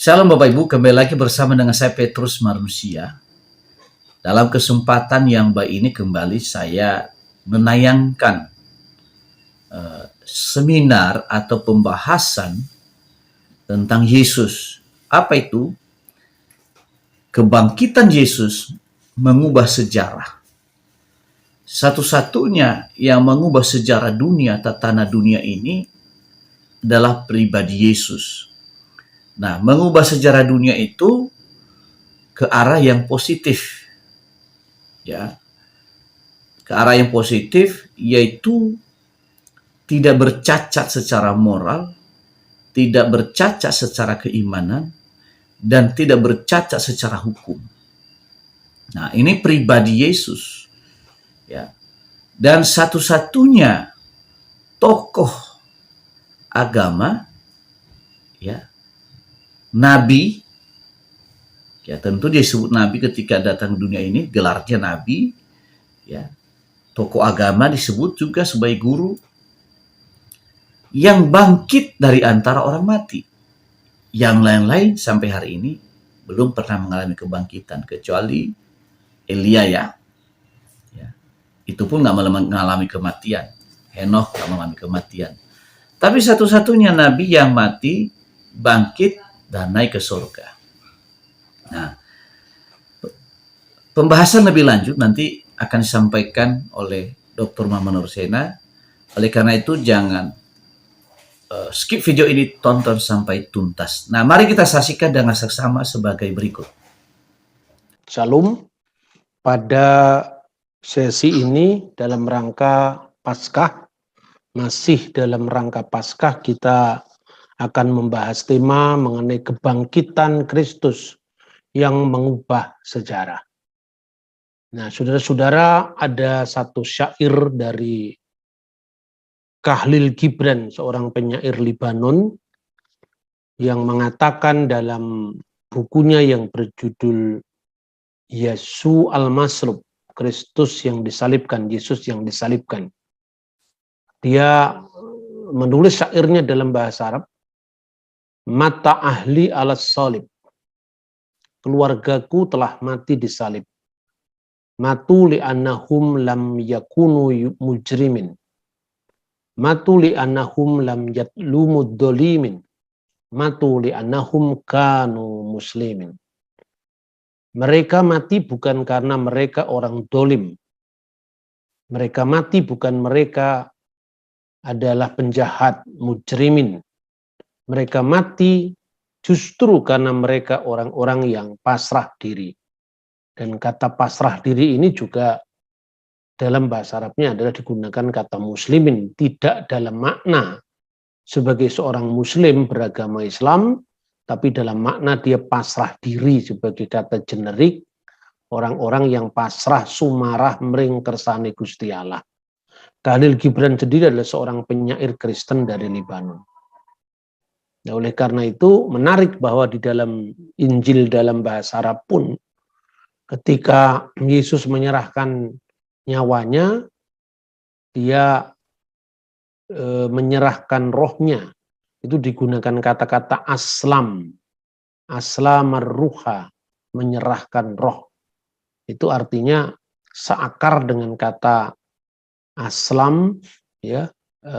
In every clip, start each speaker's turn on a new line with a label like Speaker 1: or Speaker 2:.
Speaker 1: Shalom Bapak Ibu, kembali lagi bersama dengan saya Petrus Manusia. Dalam kesempatan yang baik ini kembali saya menayangkan seminar atau pembahasan tentang Yesus. Apa itu? Kebangkitan Yesus mengubah sejarah. Satu-satunya yang mengubah sejarah dunia, tatanan dunia ini adalah pribadi Yesus. Nah, mengubah sejarah dunia itu ke arah yang positif. Ya. Ke arah yang positif, yaitu tidak bercacat secara moral, tidak bercacat secara keimanan, dan tidak bercacat secara hukum. Nah, ini pribadi Yesus. Ya. Dan satu-satunya tokoh agama, ya, nabi, ya tentu dia disebut nabi ketika datang ke dunia ini, gelarnya nabi, ya. Tokoh agama disebut juga sebagai guru yang bangkit dari antara orang mati. Yang lain-lain sampai hari ini belum pernah mengalami kebangkitan kecuali Elia, ya. Itu pun nggak mengalami kematian. Henokh nggak mengalami kematian. Tapi satu-satunya nabi yang mati, bangkit, dan naik ke surga. Nah, pembahasan lebih lanjut nanti akan disampaikan oleh Dr. Muhammad Nursena. Oleh karena itu jangan skip video ini, tonton sampai tuntas. Nah, mari kita saksikan dengan seksama sebagai berikut.
Speaker 2: Shalom. Pada sesi ini dalam rangka Paskah, masih dalam rangka Paskah kita akan membahas tema mengenai kebangkitan Kristus yang mengubah sejarah. Nah, saudara-saudara, ada satu syair dari Khalil Gibran, seorang penyair Libanon, yang mengatakan dalam bukunya yang berjudul Yesu al-Maslub, Kristus yang disalibkan, Yesus yang disalibkan. Dia menulis syairnya dalam bahasa Arab, mata ahli alas salib, keluargaku telah mati disalib. Matu li'annahum lam yakunu mujrimin. Matu li'annahum lam yatlumud dolimin. Matu li'annahum kanu muslimin. Mereka mati bukan karena mereka orang dolim. Mereka mati bukan mereka adalah penjahat, mujrimin. Mereka mati justru karena mereka orang-orang yang pasrah diri. Dan kata pasrah diri ini juga dalam bahasa Arabnya adalah digunakan kata muslimin, tidak dalam makna sebagai seorang muslim beragama Islam, tapi dalam makna dia pasrah diri sebagai kata generik, orang-orang yang pasrah sumarah mring kersane Gusti Allah. Khalil Gibran sendiri adalah seorang penyair Kristen dari Libanon. Nah, oleh karena itu menarik bahwa di dalam Injil dalam bahasa Arab pun ketika Yesus menyerahkan nyawanya, dia menyerahkan rohnya. Itu digunakan kata-kata aslam. Aslamar ruha, menyerahkan roh. Itu artinya seakar dengan kata aslam, ya,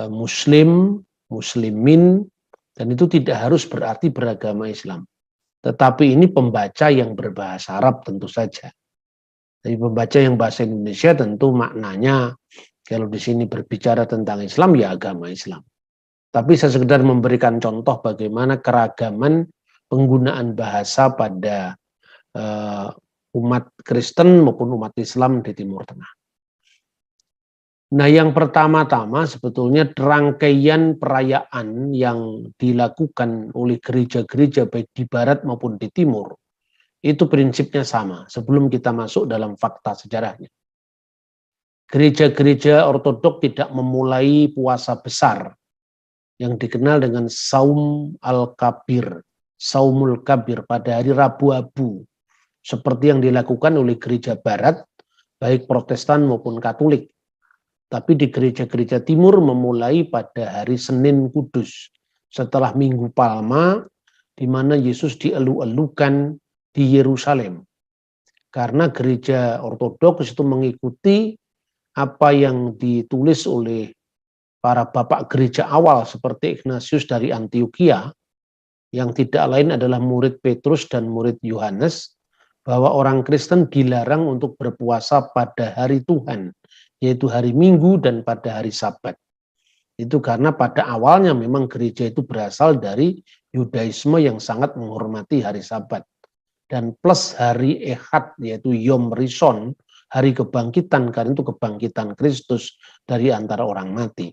Speaker 2: muslim, muslimin, dan itu tidak harus berarti beragama Islam. Tetapi ini pembaca yang berbahasa Arab tentu saja. Tapi pembaca yang bahasa Indonesia tentu maknanya kalau di sini berbicara tentang Islam ya agama Islam. Tapi saya sekedar memberikan contoh bagaimana keragaman penggunaan bahasa pada umat Kristen maupun umat Islam di Timur Tengah. Nah, yang pertama-tama sebetulnya rangkaian perayaan yang dilakukan oleh gereja-gereja baik di barat maupun di timur, itu prinsipnya sama sebelum kita masuk dalam fakta sejarahnya. Gereja-gereja ortodok tidak memulai puasa besar yang dikenal dengan Saum al-Kabir, Saumul Kabir pada hari Rabu Abu, seperti yang dilakukan oleh gereja barat, baik Protestan maupun Katolik. Tapi di gereja-gereja timur memulai pada hari Senin Kudus. Setelah Minggu Palma, di mana Yesus dielu-elukan di Yerusalem. Karena gereja ortodoks itu mengikuti apa yang ditulis oleh para bapak gereja awal seperti Ignatius dari Antioquia, yang tidak lain adalah murid Petrus dan murid Yohanes, bahwa orang Kristen dilarang untuk berpuasa pada hari Tuhan, yaitu hari Minggu dan pada hari Sabat. Itu karena pada awalnya memang gereja itu berasal dari Yudaisme yang sangat menghormati hari Sabat. Dan plus hari Ehad, yaitu Yom Rishon, hari kebangkitan, karena itu kebangkitan Kristus dari antara orang mati.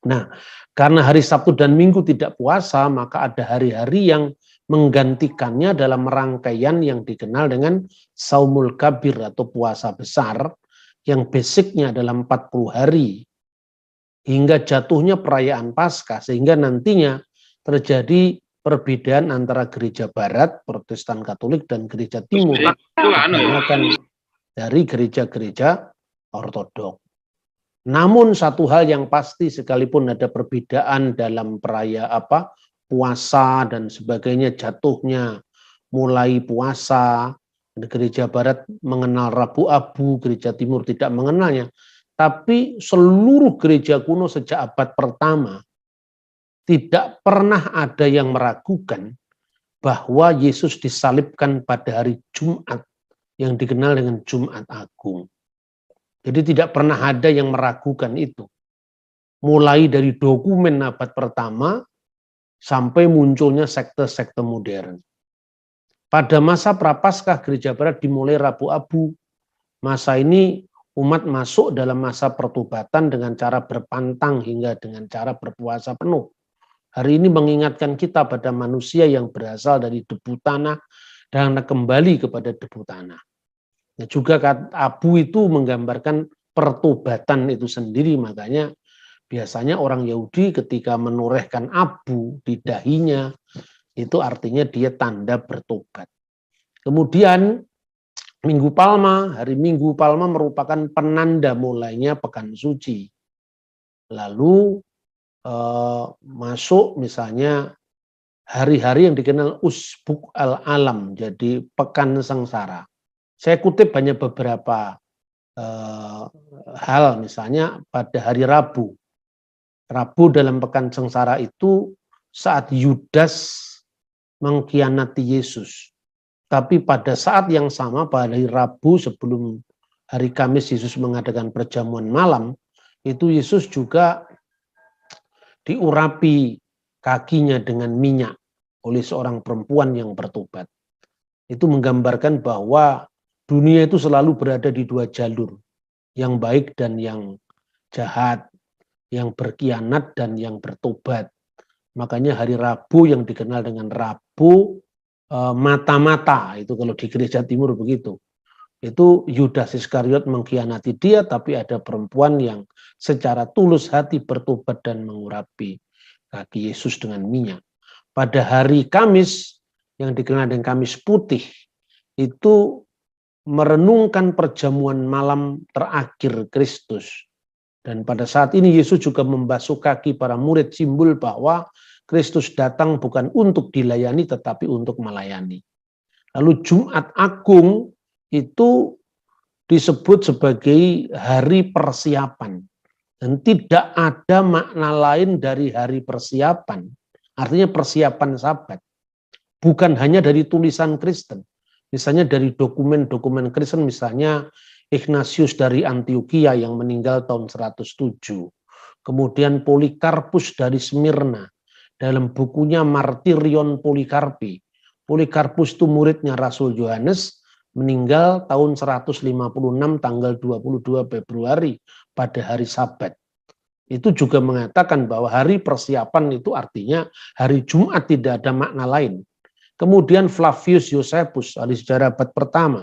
Speaker 2: Nah, karena hari Sabtu dan Minggu tidak puasa, maka ada hari-hari yang menggantikannya dalam rangkaian yang dikenal dengan Saumul Kabir atau puasa besar, yang basicnya adalah 40 hari, hingga jatuhnya perayaan Paskah, sehingga nantinya terjadi perbedaan antara gereja Barat, Protestan Katolik, dan gereja Timur, kebanyakan dari gereja-gereja Ortodok. Namun satu hal yang pasti, sekalipun ada perbedaan dalam puasa dan sebagainya, jatuhnya mulai puasa, gereja Barat mengenal Rabu Abu, gereja Timur tidak mengenalnya, tapi seluruh gereja kuno sejak abad pertama tidak pernah ada yang meragukan bahwa Yesus disalibkan pada hari Jumat yang dikenal dengan Jumat Agung. Jadi tidak pernah ada yang meragukan itu. Mulai dari dokumen abad pertama sampai munculnya sekte-sekte modern. Pada masa Prapaskah gereja Barat dimulai Rabu Abu. Masa ini umat masuk dalam masa pertobatan dengan cara berpantang hingga dengan cara berpuasa penuh. Hari ini mengingatkan kita pada manusia yang berasal dari debu tanah dan kembali kepada debu tanah. Juga abu itu menggambarkan pertobatan itu sendiri, makanya biasanya orang Yahudi ketika menorehkan abu di dahinya, itu artinya dia tanda bertobat. Kemudian Minggu Palma, hari Minggu Palma merupakan penanda mulainya pekan suci. Lalu masuk misalnya hari-hari yang dikenal Usbuk al-Alam, jadi pekan sengsara. Saya kutip hanya beberapa hal, misalnya pada hari Rabu. Rabu dalam pekan sengsara itu saat Yudas mengkhianati Yesus. Tapi pada saat yang sama, pada hari Rabu sebelum hari Kamis Yesus mengadakan perjamuan malam, itu Yesus juga diurapi kakinya dengan minyak oleh seorang perempuan yang bertobat. Itu menggambarkan bahwa dunia itu selalu berada di dua jalur, yang baik dan yang jahat, yang berkhianat dan yang bertobat. Makanya hari Rabu yang dikenal dengan Rabu mata-mata, itu kalau di gereja Timur begitu. Itu Yudas Iskariot mengkhianati dia, tapi ada perempuan yang secara tulus hati bertobat dan mengurapi kaki Yesus dengan minyak. Pada hari Kamis yang dikenal dengan Kamis Putih, itu merenungkan perjamuan malam terakhir Kristus. Dan pada saat ini Yesus juga membasuh kaki para murid, simbol bahwa Kristus datang bukan untuk dilayani tetapi untuk melayani. Lalu Jumat Agung itu disebut sebagai hari persiapan. Dan tidak ada makna lain dari hari persiapan. Artinya persiapan Sabat. Bukan hanya dari tulisan Kristen. Misalnya dari dokumen-dokumen Kristen, misalnya Ignatius dari Antioquia yang meninggal tahun 107. Kemudian Polikarpus dari Smyrna dalam bukunya Martirion Polikarpi. Polikarpus itu muridnya Rasul Yohanes, meninggal tahun 156 tanggal 22 Februari pada hari Sabat. Itu juga mengatakan bahwa hari persiapan itu artinya hari Jumat, tidak ada makna lain. Kemudian Flavius Josephus, ahli sejarah abad pertama,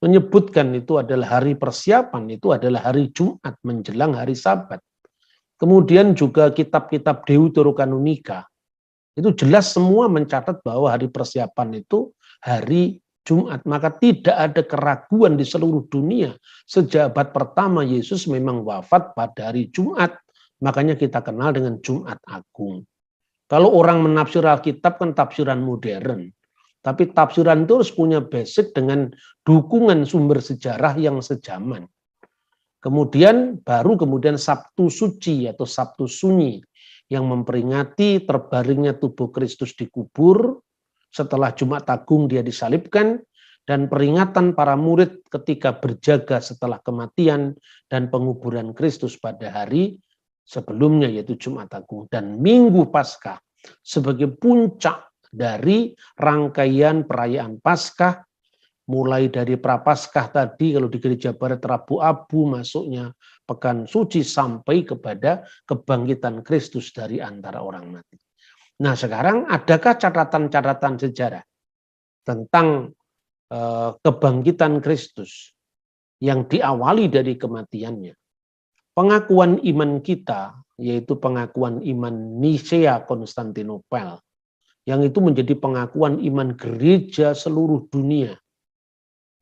Speaker 2: menyebutkan itu adalah hari persiapan, itu adalah hari Jumat menjelang hari Sabat. Kemudian juga kitab-kitab Deuterokanonika, itu jelas semua mencatat bahwa hari persiapan itu hari Jumat. Maka tidak ada keraguan di seluruh dunia. Sejak abad pertama Yesus memang wafat pada hari Jumat. Makanya kita kenal dengan Jumat Agung. Kalau orang menafsir Alkitab kan tafsiran modern. Tapi tafsiran itu harus punya basic dengan dukungan sumber sejarah yang sejaman. Kemudian Sabtu Suci atau Sabtu Sunyi yang memperingati terbaringnya tubuh Kristus di kubur, setelah Jumat Agung dia disalibkan, dan peringatan para murid ketika berjaga setelah kematian dan penguburan Kristus pada hari sebelumnya yaitu Jumat Agung, dan Minggu Paskah sebagai puncak dari rangkaian perayaan Paskah, mulai dari Prapaskah tadi kalau di gereja barat Rabu Abu masuknya Pekan Suci sampai kepada kebangkitan Kristus dari antara orang mati. Nah, sekarang adakah catatan-catatan sejarah tentang kebangkitan Kristus yang diawali dari kematiannya? Pengakuan iman kita, yaitu pengakuan iman Nisea Konstantinopel, yang itu menjadi pengakuan iman gereja seluruh dunia.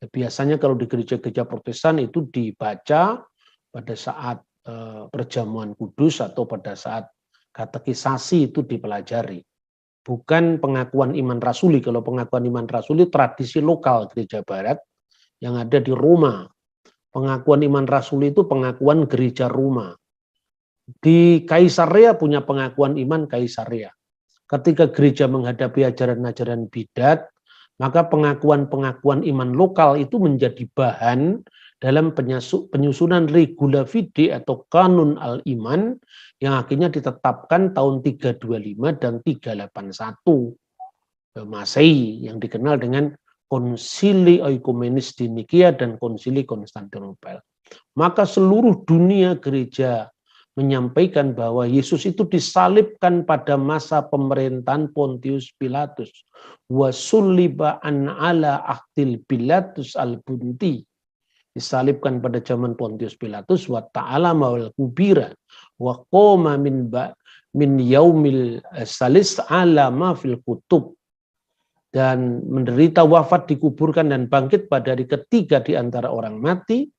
Speaker 2: Biasanya kalau di gereja-gereja Protestan itu dibaca pada saat perjamuan kudus atau pada saat katekisasi itu dipelajari. Bukan pengakuan iman rasuli. Kalau pengakuan iman rasuli tradisi lokal gereja barat yang ada di Roma. Pengakuan iman rasuli itu pengakuan gereja Roma. Di Kaisarea punya pengakuan iman Kaisarea. Ketika gereja menghadapi ajaran-ajaran bidat, maka pengakuan-pengakuan iman lokal itu menjadi bahan dalam penyusunan regula fide atau kanun al-iman yang akhirnya ditetapkan tahun 325 dan 381 Masehi yang dikenal dengan Konsili Oikumenis di Nikia dan Konsili Konstantinopel. Maka seluruh dunia gereja menyampaikan bahwa Yesus itu disalibkan pada masa pemerintahan Pontius Pilatus. Wa sulliba an ala ahdil Pilatus al-Bunti. Disalibkan pada zaman Pontius Pilatus wa ta'ala mawal kubira wa qoma min yaumil salis ala ma fil kutub, dan menderita wafat, dikuburkan dan bangkit pada hari ketiga di antara orang mati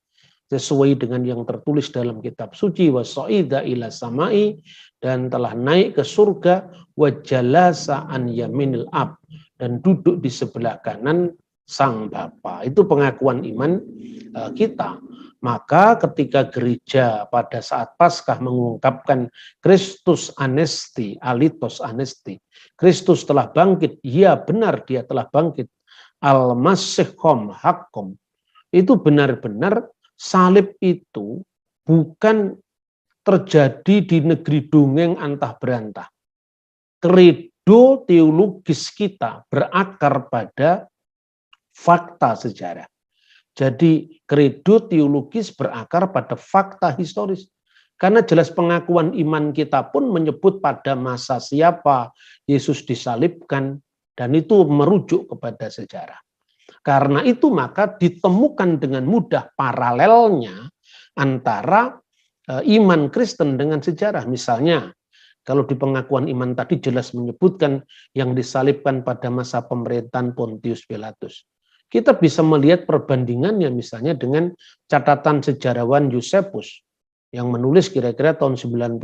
Speaker 2: sesuai dengan yang tertulis dalam kitab suci, wa sa'ida ila samai, dan telah naik ke surga, wa jalasa an yaminil ab, dan duduk di sebelah kanan Sang Bapa. Itu pengakuan iman kita. Maka ketika gereja pada saat Paskah mengungkapkan Kristus anesti, alitos anesti, Kristus telah bangkit, ya benar dia telah bangkit, al-masihom hakom, itu benar-benar salib itu bukan terjadi di negeri dongeng antah berantah. Kredo teologis kita berakar pada fakta sejarah. Jadi kredo teologis berakar pada fakta historis. Karena jelas pengakuan iman kita pun menyebut pada masa siapa Yesus disalibkan, dan itu merujuk kepada sejarah. Karena itu maka ditemukan dengan mudah paralelnya antara iman Kristen dengan sejarah. Misalnya kalau di pengakuan iman tadi jelas menyebutkan yang disalibkan pada masa pemerintahan Pontius Pilatus. Kita bisa melihat perbandingannya misalnya dengan catatan sejarawan Yusepus yang menulis kira-kira tahun 95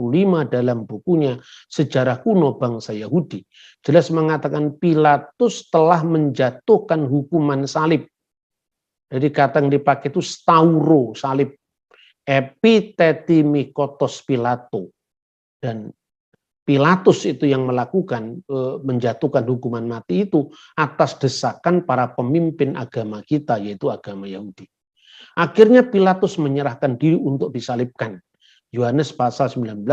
Speaker 2: dalam bukunya Sejarah Kuno Bangsa Yahudi. Jelas mengatakan Pilatus telah menjatuhkan hukuman salib. Jadi kata yang dipakai itu stauro, salib. Epitetimi-kotos Pilato. Dan Pilatus itu yang melakukan menjatuhkan hukuman mati itu atas desakan para pemimpin agama kita, yaitu agama Yahudi. Akhirnya Pilatus menyerahkan diri untuk disalibkan. Yohanes pasal 19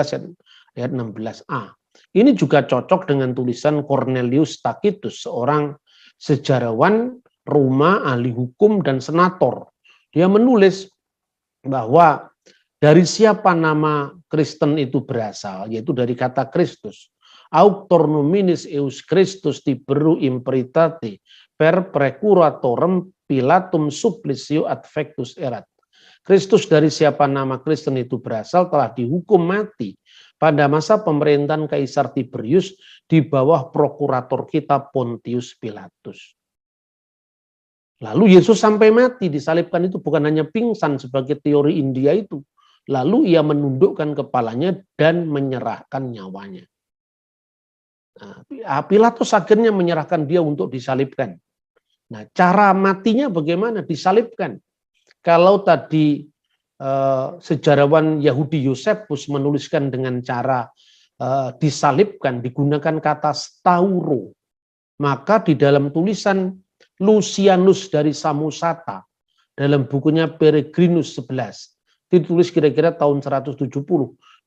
Speaker 2: ayat 16a. Ini juga cocok dengan tulisan Cornelius Tacitus, seorang sejarawan Roma, ahli hukum dan senator. Dia menulis bahwa dari siapa nama Kristen itu berasal, yaitu dari kata Kristus. Auctor nominis eus Christus tiberu imperitati per precuratorem Pilatum supplicio ad fectus erat. Kristus dari siapa nama Kristen itu berasal telah dihukum mati pada masa pemerintahan Kaisar Tiberius di bawah prokurator kita Pontius Pilatus. Lalu Yesus sampai mati disalibkan itu bukan hanya pingsan sebagai teori India itu. Lalu ia menundukkan kepalanya dan menyerahkan nyawanya. Pilatus akhirnya menyerahkan dia untuk disalibkan. Nah, cara matinya bagaimana? Disalibkan. Kalau tadi sejarawan Yahudi Yosefus menuliskan dengan cara disalibkan, digunakan kata stauro, maka di dalam tulisan Lucianus dari Samosata dalam bukunya Peregrinus 11 ditulis kira-kira tahun 170,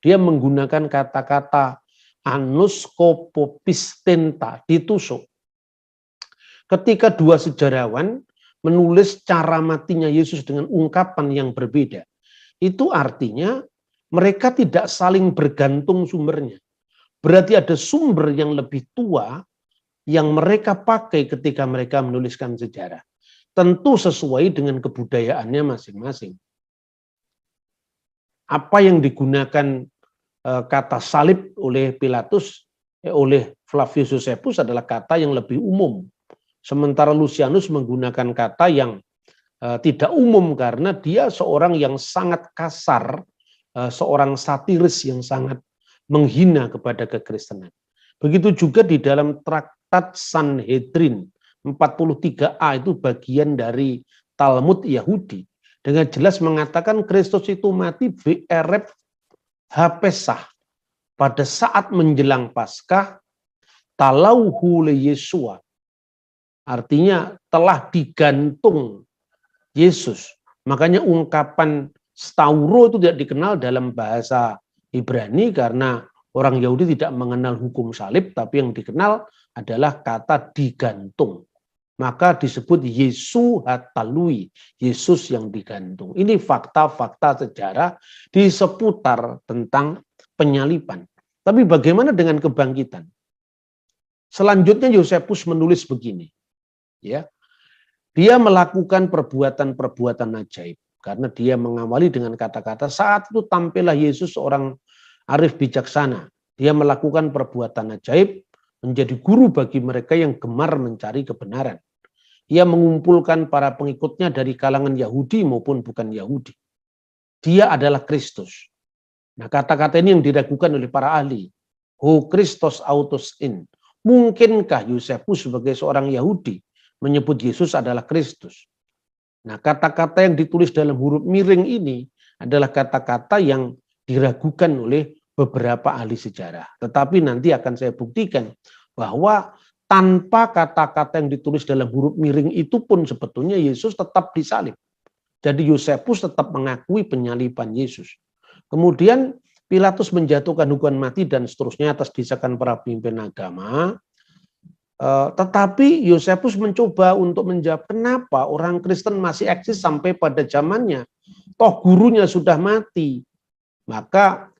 Speaker 2: dia menggunakan kata-kata anus kopopistenta, ditusuk. Ketika dua sejarawan menulis cara matinya Yesus dengan ungkapan yang berbeda, itu artinya mereka tidak saling bergantung sumbernya. Berarti ada sumber yang lebih tua yang mereka pakai ketika mereka menuliskan sejarah. Tentu sesuai dengan kebudayaannya masing-masing. Apa yang digunakan kata salib oleh Pilatus, oleh Flavius Josephus adalah kata yang lebih umum. Sementara Lucianus menggunakan kata yang tidak umum karena dia seorang yang sangat kasar, seorang satiris yang sangat menghina kepada kekristenan. Begitu juga di dalam traktat Sanhedrin 43a itu bagian dari Talmud Yahudi. Dengan jelas mengatakan Kristus itu mati be'ereb hapesah. Pada saat menjelang Paskah, talauhu le Yesua. Artinya telah digantung Yesus. Makanya ungkapan stauro itu tidak dikenal dalam bahasa Ibrani karena orang Yahudi tidak mengenal hukum salib, tapi yang dikenal adalah kata digantung. Maka disebut Yesu hatalui, Yesus yang digantung. Ini fakta-fakta sejarah di seputar tentang penyaliban. Tapi bagaimana dengan kebangkitan? Selanjutnya Yosefus menulis begini. Ya, dia melakukan perbuatan-perbuatan ajaib karena dia mengawali dengan kata-kata saat itu tampillah Yesus seorang arif bijaksana. Dia melakukan perbuatan ajaib menjadi guru bagi mereka yang gemar mencari kebenaran. Ia mengumpulkan para pengikutnya dari kalangan Yahudi maupun bukan Yahudi. Dia adalah Kristus. Nah, kata-kata ini yang diragukan oleh para ahli. Ho Christos autos in. Mungkinkah Yosefus sebagai seorang Yahudi menyebut Yesus adalah Kristus? Nah, kata-kata yang ditulis dalam huruf miring ini adalah kata-kata yang diragukan oleh beberapa ahli sejarah. Tetapi nanti akan saya buktikan bahwa tanpa kata-kata yang ditulis dalam huruf miring itu pun sebetulnya Yesus tetap disalib. Jadi Yosefus tetap mengakui penyaliban Yesus. Kemudian Pilatus menjatuhkan hukuman mati dan seterusnya atas desakan para pemimpin agama. Tetapi Yosefus mencoba untuk menjawab kenapa orang Kristen masih eksis sampai pada zamannya. Toh gurunya sudah mati. Maka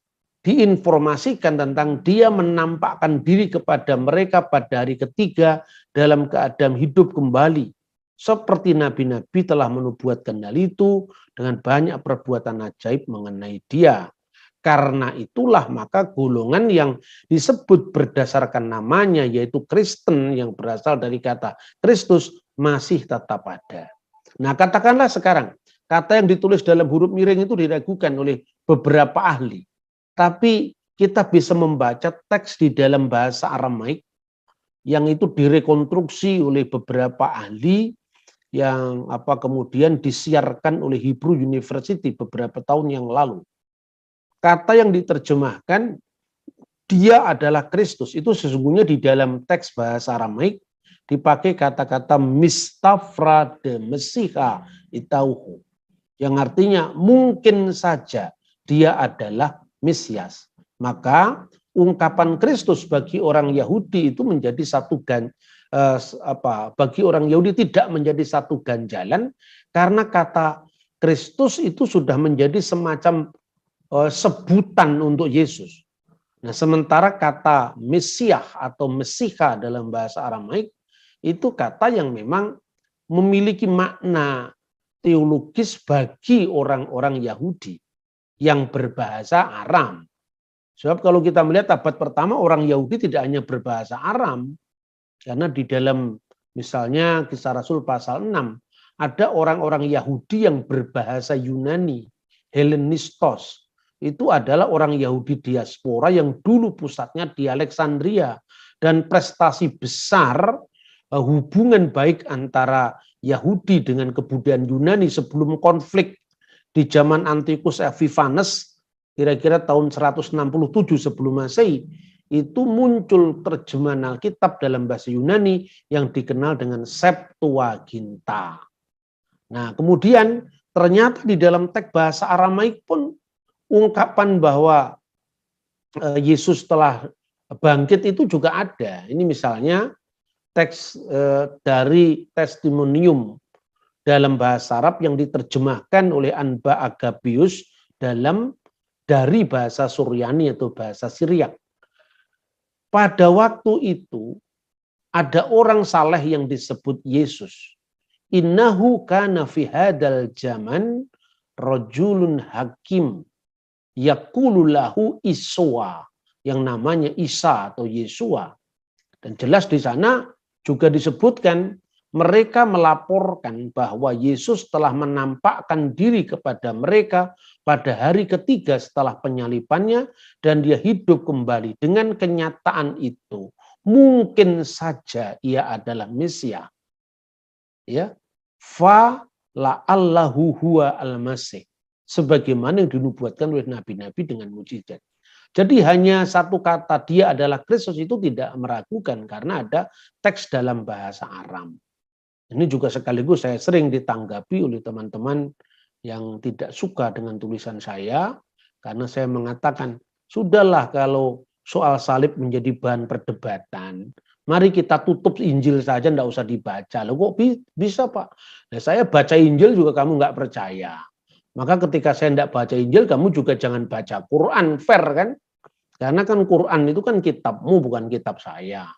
Speaker 2: diinformasikan tentang dia menampakkan diri kepada mereka pada hari ketiga dalam keadaan hidup kembali. Seperti nabi-nabi telah menubuatkan hal itu dengan banyak perbuatan ajaib mengenai dia. Karena itulah maka golongan yang disebut berdasarkan namanya yaitu Kristen yang berasal dari kata Kristus masih tetap ada. Nah, katakanlah sekarang kata yang ditulis dalam huruf miring itu diragukan oleh beberapa ahli. Tapi kita bisa membaca teks di dalam bahasa Aramaik yang itu direkonstruksi oleh beberapa ahli yang kemudian disiarkan oleh Hebrew University beberapa tahun yang lalu. Kata yang diterjemahkan dia adalah Kristus itu sesungguhnya di dalam teks bahasa Aramaik dipakai kata-kata mistafra de Mesiha itauhu yang artinya mungkin saja dia adalah Mesias. Maka ungkapan Kristus bagi orang Yahudi itu menjadi satu bagi orang Yahudi tidak menjadi satu ganjalan karena kata Kristus itu sudah menjadi semacam sebutan untuk Yesus. Nah, sementara kata Mesiah atau Mesiha dalam bahasa Aramaik itu kata yang memang memiliki makna teologis bagi orang-orang Yahudi yang berbahasa Aram. Sebab kalau kita melihat abad pertama orang Yahudi tidak hanya berbahasa Aram, karena di dalam misalnya Kisah Rasul pasal 6, ada orang-orang Yahudi yang berbahasa Yunani, Helenistos. Itu adalah orang Yahudi diaspora yang dulu pusatnya di Alexandria. dan prestasi besar hubungan baik antara Yahudi dengan kebudayaan Yunani sebelum konflik di zaman Antiochus Epiphanes, kira-kira tahun 167 sebelum Masehi, itu muncul terjemahan Alkitab dalam bahasa Yunani yang dikenal dengan Septuaginta. Nah, kemudian ternyata di dalam teks bahasa Aramaik pun ungkapan bahwa Yesus telah bangkit itu juga ada. Ini misalnya teks dari testimonium dalam bahasa Arab yang diterjemahkan oleh Anba Agabius dari bahasa Suryani atau bahasa Syriak. Pada waktu itu ada orang saleh yang disebut Yesus. Innahu kana fi hadal zaman rajulun hakim yaqulu lahu Iswa, yang namanya Isa atau Yesua. Dan jelas di sana juga disebutkan mereka melaporkan bahwa Yesus telah menampakkan diri kepada mereka pada hari ketiga setelah penyalibannya dan dia hidup kembali. Dengan kenyataan itu, mungkin saja ia adalah Mesias. Ya, fa la'allahu huwa al-masih, sebagaimana yang dinubuatkan oleh nabi-nabi dengan mukjizat. Jadi hanya satu kata dia adalah Kristus itu tidak meragukan karena ada teks dalam bahasa Aram. Ini juga sekaligus saya sering ditanggapi oleh teman-teman yang tidak suka dengan tulisan saya karena saya mengatakan sudahlah kalau soal salib menjadi bahan perdebatan, mari kita tutup Injil saja, enggak usah dibaca. Loh kok bisa Pak? Nah, saya baca Injil juga kamu enggak percaya. Maka ketika saya enggak baca Injil, kamu juga jangan baca Quran, fair kan? Karena kan Quran itu kan kitabmu, bukan kitab saya.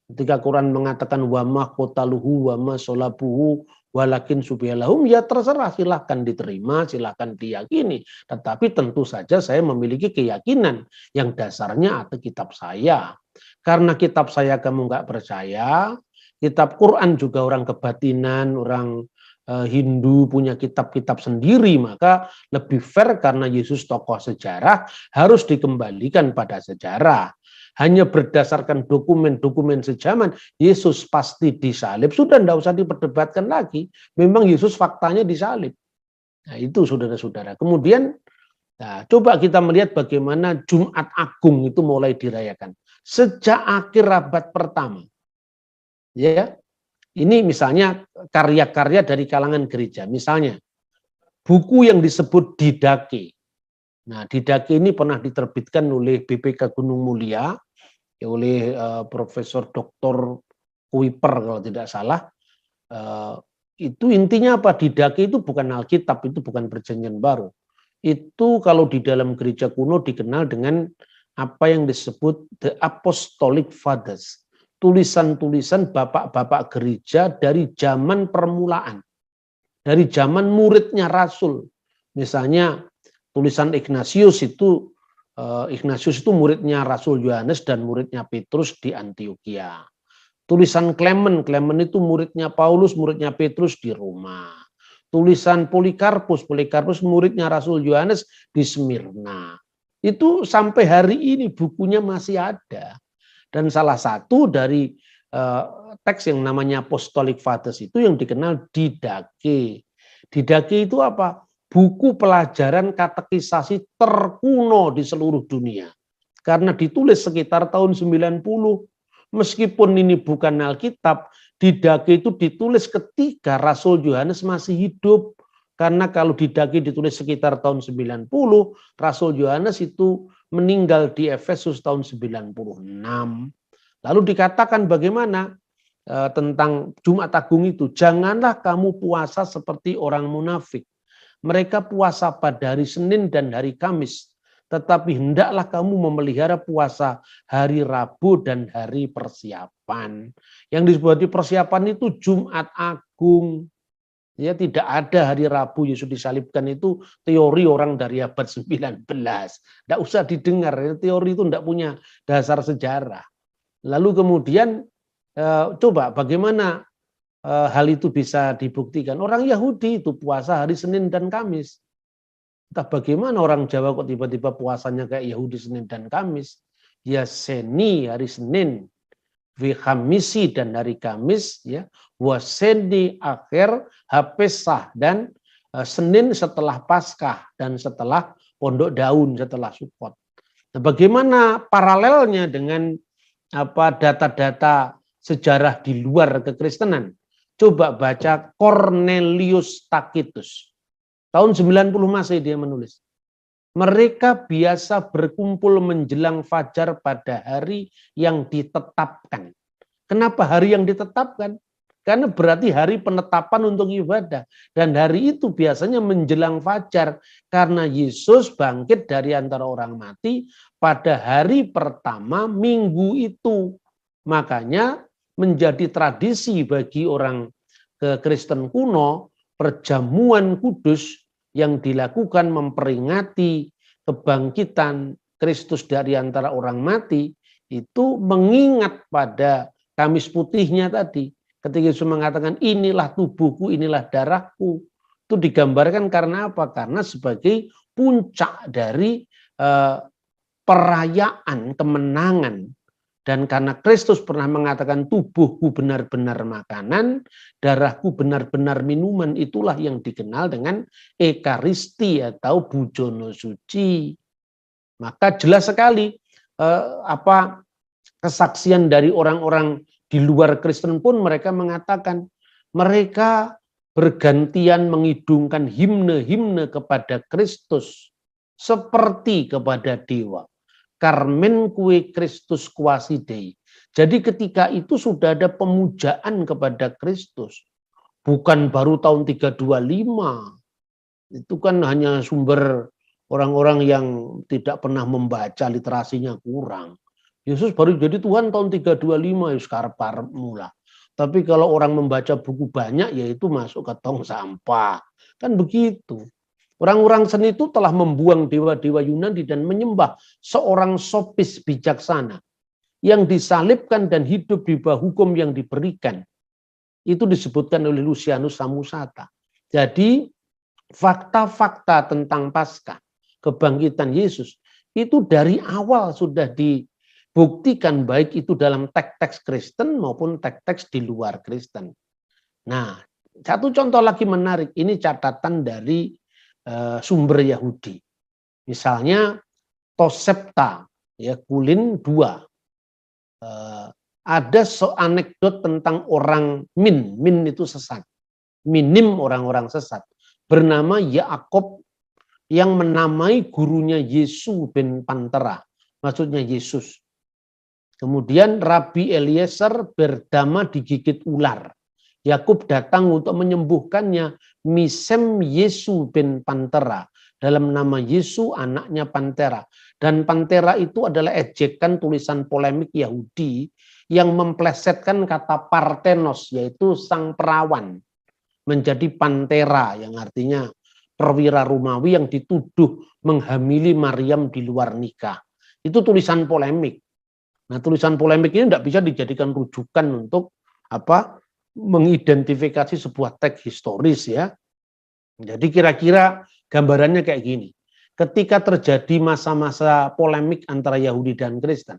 Speaker 2: Ketika Quran mengatakan wa ma qataluhu wa ma salabuhu walakin subiyalahum, ya terserah, silahkan diterima, silahkan diyakini. Tetapi tentu saja saya memiliki keyakinan yang dasarnya ada kitab saya. Karena kitab saya kamu nggak percaya, kitab Quran juga orang kebatinan, orang Hindu punya kitab-kitab sendiri, maka lebih fair karena Yesus tokoh sejarah harus dikembalikan pada sejarah. Hanya berdasarkan dokumen-dokumen sejaman, Yesus pasti disalib. Sudah tidak usah diperdebatkan lagi. Memang Yesus faktanya disalib. Nah itu saudara-saudara. Kemudian coba kita melihat bagaimana Jumat Agung itu mulai dirayakan. Sejak akhir abad pertama. Ya, ini misalnya karya-karya dari kalangan gereja. Misalnya buku yang disebut Didache. Nah, Didache ini pernah diterbitkan oleh BPK Gunung Mulia, oleh Profesor Dr. Kuiper kalau tidak salah. Itu intinya apa? Didache itu bukan Alkitab, itu bukan Perjanjian Baru. Itu kalau di dalam gereja kuno dikenal dengan apa yang disebut The Apostolic Fathers. Tulisan-tulisan bapak-bapak gereja dari zaman permulaan. Dari zaman muridnya Rasul. Misalnya tulisan Ignatius itu muridnya Rasul Yohanes dan muridnya Petrus di Antioquia. Tulisan Clement itu muridnya Paulus, muridnya Petrus di Roma. Tulisan Polikarpus muridnya Rasul Yohanes di Smyrna. Itu sampai hari ini bukunya masih ada. Dan salah satu dari teks yang namanya Apostolic Fathers itu yang dikenal Didache. Didache itu apa? Buku pelajaran katekisasi terkuno di seluruh dunia. Karena ditulis sekitar tahun 90. Meskipun ini bukan Alkitab, Didache itu ditulis ketika Rasul Yohanes masih hidup. Karena kalau Didache ditulis sekitar tahun 90, Rasul Yohanes itu meninggal di Efesus tahun 96. Lalu dikatakan bagaimana tentang Jumat Agung itu? Janganlah kamu puasa seperti orang munafik. Mereka puasa pada hari Senin dan hari Kamis. Tetapi hendaklah kamu memelihara puasa hari Rabu dan hari persiapan. Yang disebut persiapan itu Jumat Agung. Ya, tidak ada hari Rabu Yesus disalibkan itu teori orang dari abad 19. Tidak usah didengar, teori itu tidak punya dasar sejarah. Lalu kemudian coba bagaimana hal itu bisa dibuktikan. Orang Yahudi itu puasa hari Senin dan Kamis. Entah bagaimana orang Jawa kok tiba-tiba puasanya kayak Yahudi Senin dan Kamis. Ya Seni hari Senin, fi khamisi dan hari Kamis, ya, wa seni akhir Pesah dan Senin setelah Paskah dan setelah Pondok Daun, setelah Sukot. Nah, bagaimana paralelnya dengan data-data sejarah di luar kekristenan? Coba baca Cornelius Tacitus. Tahun 90 Masehi dia menulis. Mereka biasa berkumpul menjelang fajar pada hari yang ditetapkan. Kenapa hari yang ditetapkan? Karena berarti hari penetapan untuk ibadah. Dan hari itu biasanya menjelang fajar. Karena Yesus bangkit dari antara orang mati pada hari pertama minggu itu. Makanya menjadi tradisi bagi orang Kristen kuno, perjamuan kudus yang dilakukan memperingati kebangkitan Kristus dari antara orang mati itu mengingat pada Kamis putihnya tadi. Ketika Yesus mengatakan inilah tubuhku, inilah darahku. Itu digambarkan karena apa? Karena sebagai puncak dari perayaan kemenangan. Dan karena Kristus pernah mengatakan tubuhku benar-benar makanan, darahku benar-benar minuman, itulah yang dikenal dengan Ekaristi atau Bujono Suci. Maka jelas sekali kesaksian dari orang-orang di luar Kristen pun mereka mengatakan mereka bergantian mengidungkan himne-himne kepada Kristus seperti kepada dewa. Carmen kue Kristus kuasi Dei. Jadi ketika itu sudah ada pemujaan kepada Kristus. Bukan baru tahun 325. Itu kan hanya sumber orang-orang yang tidak pernah membaca, literasinya kurang. Yesus baru jadi Tuhan tahun 325, ya sekarang mula. Tapi kalau orang membaca buku banyak, ya itu masuk ke tong sampah. Kan begitu. Orang-orang seni itu telah membuang dewa-dewa Yunani dan menyembah seorang sopis bijaksana yang disalibkan dan hidup di bawah hukum yang diberikan. Itu disebutkan oleh Lucianus Samosata. Jadi fakta-fakta tentang Paskah, kebangkitan Yesus, itu dari awal sudah dibuktikan baik itu dalam teks-teks Kristen maupun teks-teks di luar Kristen. Nah, satu contoh lagi menarik, ini catatan dari sumber Yahudi. Misalnya Tosepta, ya, Kulin 2. Ada anekdot tentang orang Min itu sesat. Minim orang-orang sesat. Bernama Yaakov yang menamai gurunya Yesus bin Pantera. Maksudnya Yesus. Kemudian Rabi Eliezer berdama digigit ular. Yakub datang untuk menyembuhkannya, Misem Yesu bin Pantera, dalam nama Yesu anaknya Pantera. Dan Pantera itu adalah ejekan tulisan polemik Yahudi yang memplesetkan kata Parthenos, yaitu sang perawan, menjadi Pantera, yang artinya perwira Romawi yang dituduh menghamili Maryam di luar nikah. Itu tulisan polemik. Nah, tulisan polemik ini tidak bisa dijadikan rujukan untuk mengidentifikasi sebuah teks historis, ya. Jadi kira-kira gambarannya kayak gini. Ketika terjadi masa-masa polemik antara Yahudi dan Kristen,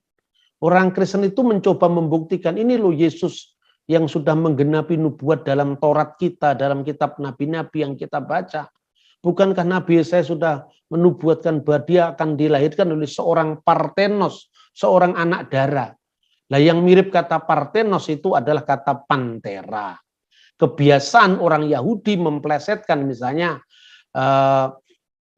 Speaker 2: orang Kristen itu mencoba membuktikan ini loh Yesus yang sudah menggenapi nubuat dalam Taurat kita, dalam kitab nabi-nabi yang kita baca. Bukankah Nabi Yesaya sudah menubuatkan bahwa dia akan dilahirkan oleh seorang Parthenos, seorang anak darah. Nah, yang mirip kata Parthenos itu adalah kata Pantera. Kebiasaan orang Yahudi memplesetkan misalnya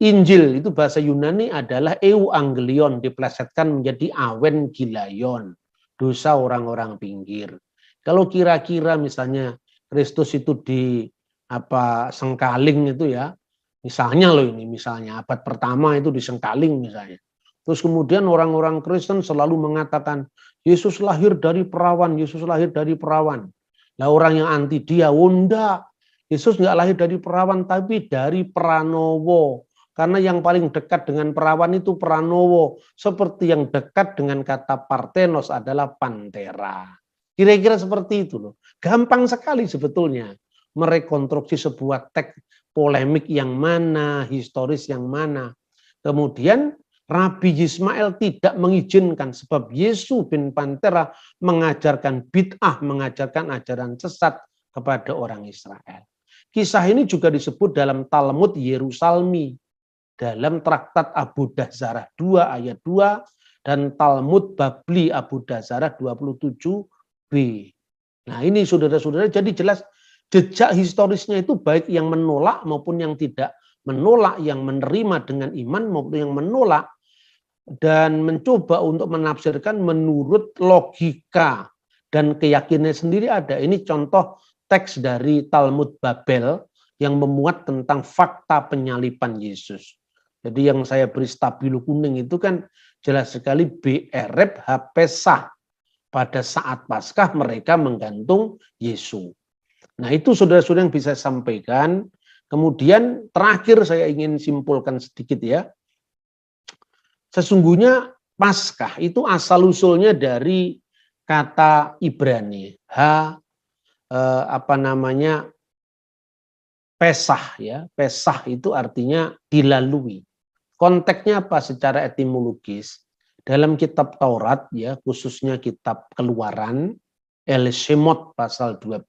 Speaker 2: Injil itu bahasa Yunani adalah Euangelion, diplesetkan menjadi Awen Gilaion, dosa orang-orang pinggir. Kalau kira-kira misalnya Kristus itu di sengkaling itu, ya, misalnya loh ini, misalnya abad pertama itu disengkaling misalnya. Terus kemudian orang-orang Kristen selalu mengatakan Yesus lahir dari perawan, Yesus lahir dari perawan. Nah, orang yang anti dia, enggak, Yesus enggak lahir dari perawan tapi dari Pranowo. Karena yang paling dekat dengan perawan itu Pranowo, seperti yang dekat dengan kata Parthenos adalah Pantera. Kira-kira seperti itu loh. Gampang sekali sebetulnya merekonstruksi sebuah teks polemik yang mana, historis yang mana. Kemudian Rabi Yismael tidak mengizinkan sebab Yesu bin Pantera mengajarkan bid'ah, mengajarkan ajaran sesat kepada orang Israel. Kisah ini juga disebut dalam Talmud Yerusalmi, dalam traktat Abu Dazarah 2 ayat 2 dan Talmud Babli Abu Dazarah 27b. Nah ini saudara-saudara, jadi jelas jejak historisnya itu baik yang menolak maupun yang tidak menolak, yang menerima dengan iman maupun yang menolak, dan mencoba untuk menafsirkan menurut logika dan keyakinan sendiri ada. Ini contoh teks dari Talmud Babel yang memuat tentang fakta penyaliban Yesus. Jadi yang saya beri stabilo kuning itu kan jelas sekali Be'ereb Hapesah. Pada saat Paskah mereka menggantung Yesus. Nah itu saudara-saudara yang bisa saya sampaikan. Kemudian terakhir saya ingin simpulkan sedikit ya. Sesungguhnya Paskah itu asal-usulnya dari kata Ibrani. Pesah ya. Pesah itu artinya dilalui. Konteksnya apa secara etimologis? Dalam kitab Taurat ya, khususnya kitab Keluaran, El-Shemot pasal 12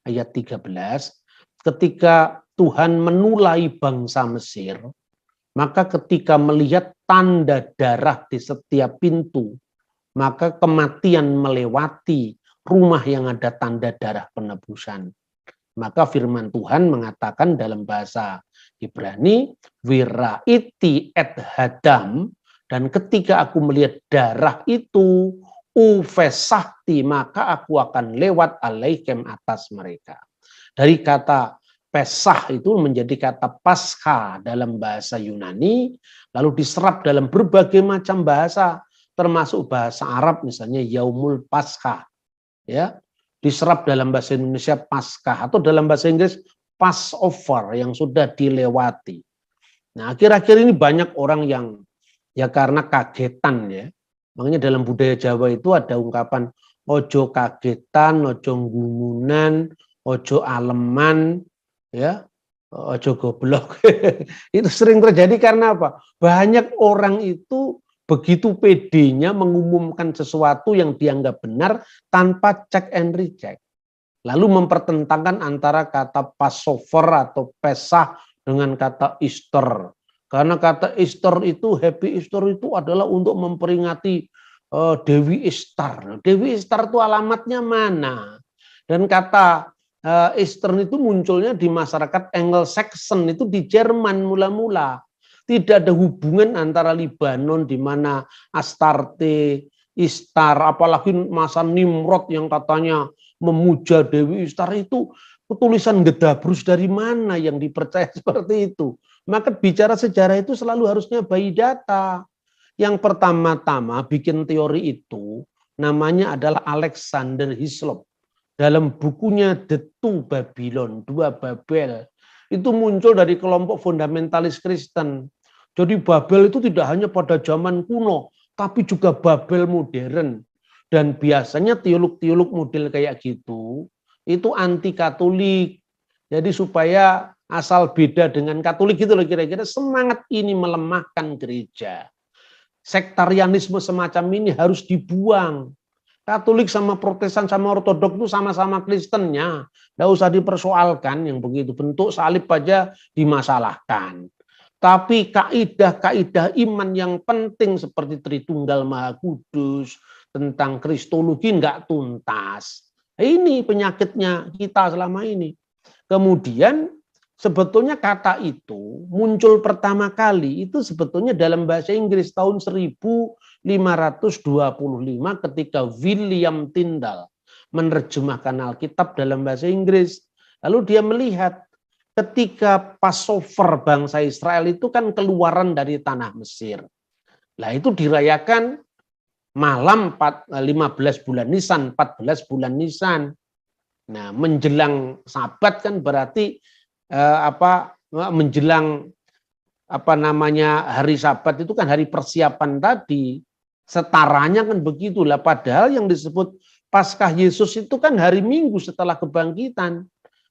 Speaker 2: ayat 13, ketika Tuhan menulai bangsa Mesir, maka ketika melihat tanda darah di setiap pintu, maka kematian melewati rumah yang ada tanda darah penebusan. Maka firman Tuhan mengatakan dalam bahasa Ibrani, wiraiti et hadam, dan ketika aku melihat darah itu, ufesahti, maka aku akan lewat alaikem atas mereka. Dari kata Pesah itu menjadi kata Pascha dalam bahasa Yunani, lalu diserap dalam berbagai macam bahasa, termasuk bahasa Arab misalnya Yaumul Pascha, ya, diserap dalam bahasa Indonesia Paskah, atau dalam bahasa Inggris Passover yang sudah dilewati. Nah, akhir-akhir ini banyak orang yang ya karena kagetan ya, makanya dalam budaya Jawa itu ada ungkapan ojo kagetan, ojo gumunan, ojo aleman, ya, ojo goblok. Itu sering terjadi karena apa? Banyak orang itu begitu pedenya mengumumkan sesuatu yang dianggap benar tanpa check and recheck. Lalu mempertentangkan antara kata Passover atau Pesah dengan kata Easter. Karena kata Easter itu, Happy Easter itu adalah untuk memperingati Dewi Ishtar. Dewi Ishtar itu alamatnya mana? Dan kata Eastern itu munculnya di masyarakat Anglo-Saxon, itu di Jerman mula-mula. Tidak ada hubungan antara Libanon di mana Astarte, Ishtar, apalagi masa Nimrod yang katanya memuja Dewi Ishtar itu tulisan Gedabrus dari mana yang dipercaya seperti itu. Maka bicara sejarah itu selalu harusnya by data. Yang pertama-tama bikin teori itu namanya adalah Alexander Hislop. Dalam bukunya The Two Babylon, Dua Babel, itu muncul dari kelompok fundamentalis Kristen. Jadi Babel itu tidak hanya pada zaman kuno, tapi juga Babel modern. Dan biasanya teolog-teolog model kayak gitu, itu anti Katolik. Jadi supaya asal beda dengan Katolik gitu loh kira-kira, semangat ini melemahkan gereja. Sektarianisme semacam ini harus dibuang. Katolik sama Protestan sama Ortodok itu sama-sama Kristennya. Tidak usah dipersoalkan yang begitu. Bentuk salib aja dimasalahkan. Tapi kaidah-kaidah iman yang penting seperti Tritunggal Maha Kudus, tentang kristologi nggak tuntas. Ini penyakitnya kita selama ini. Kemudian sebetulnya kata itu muncul pertama kali itu sebetulnya dalam bahasa Inggris tahun 1525 ketika William Tyndale menerjemahkan Alkitab dalam bahasa Inggris. Lalu dia melihat ketika Passover bangsa Israel itu kan keluaran dari tanah Mesir. Nah itu dirayakan malam 15 bulan Nisan, 14 bulan Nisan. Nah menjelang Sabat kan berarti menjelang hari Sabat itu kan hari persiapan tadi. Setaranya kan begitulah. Padahal yang disebut Paskah Yesus itu kan hari Minggu setelah kebangkitan.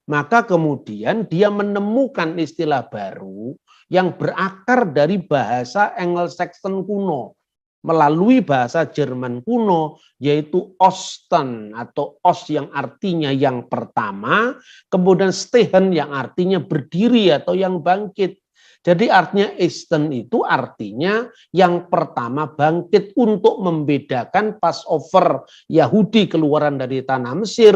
Speaker 2: Maka kemudian dia menemukan istilah baru yang berakar dari bahasa Anglo-Saxon kuno melalui bahasa Jerman kuno, yaitu Osten atau Os yang artinya yang pertama, kemudian Stehen yang artinya berdiri atau yang bangkit. Jadi artinya Esten itu artinya yang pertama bangkit, untuk membedakan Passover Yahudi keluaran dari tanah Mesir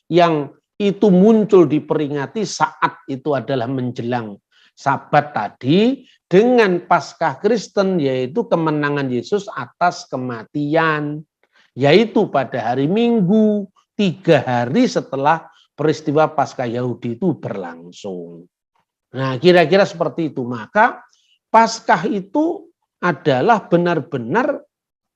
Speaker 2: yang itu muncul diperingati saat itu adalah menjelang Sabat tadi, dengan Paskah Kristen, yaitu kemenangan Yesus atas kematian, yaitu pada hari Minggu 3 hari setelah peristiwa Paskah Yahudi itu berlangsung. Nah, kira-kira seperti itu. Maka Paskah itu adalah benar-benar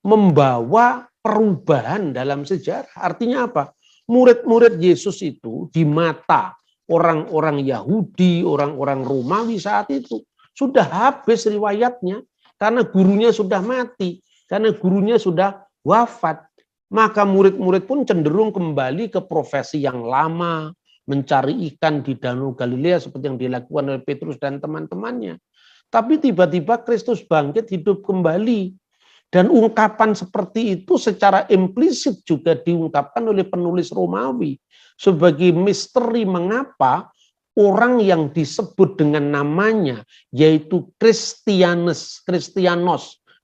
Speaker 2: membawa perubahan dalam sejarah. Artinya apa? Murid-murid Yesus itu di mata orang-orang Yahudi, orang-orang Romawi saat itu sudah habis riwayatnya karena gurunya sudah mati, karena gurunya sudah wafat. Maka murid-murid pun cenderung kembali ke profesi yang lama, mencari ikan di Danau Galilea seperti yang dilakukan oleh Petrus dan teman-temannya. Tapi tiba-tiba Kristus bangkit hidup kembali. Dan ungkapan seperti itu secara implisit juga diungkapkan oleh penulis Romawi sebagai misteri mengapa orang yang disebut dengan namanya, yaitu Kristianos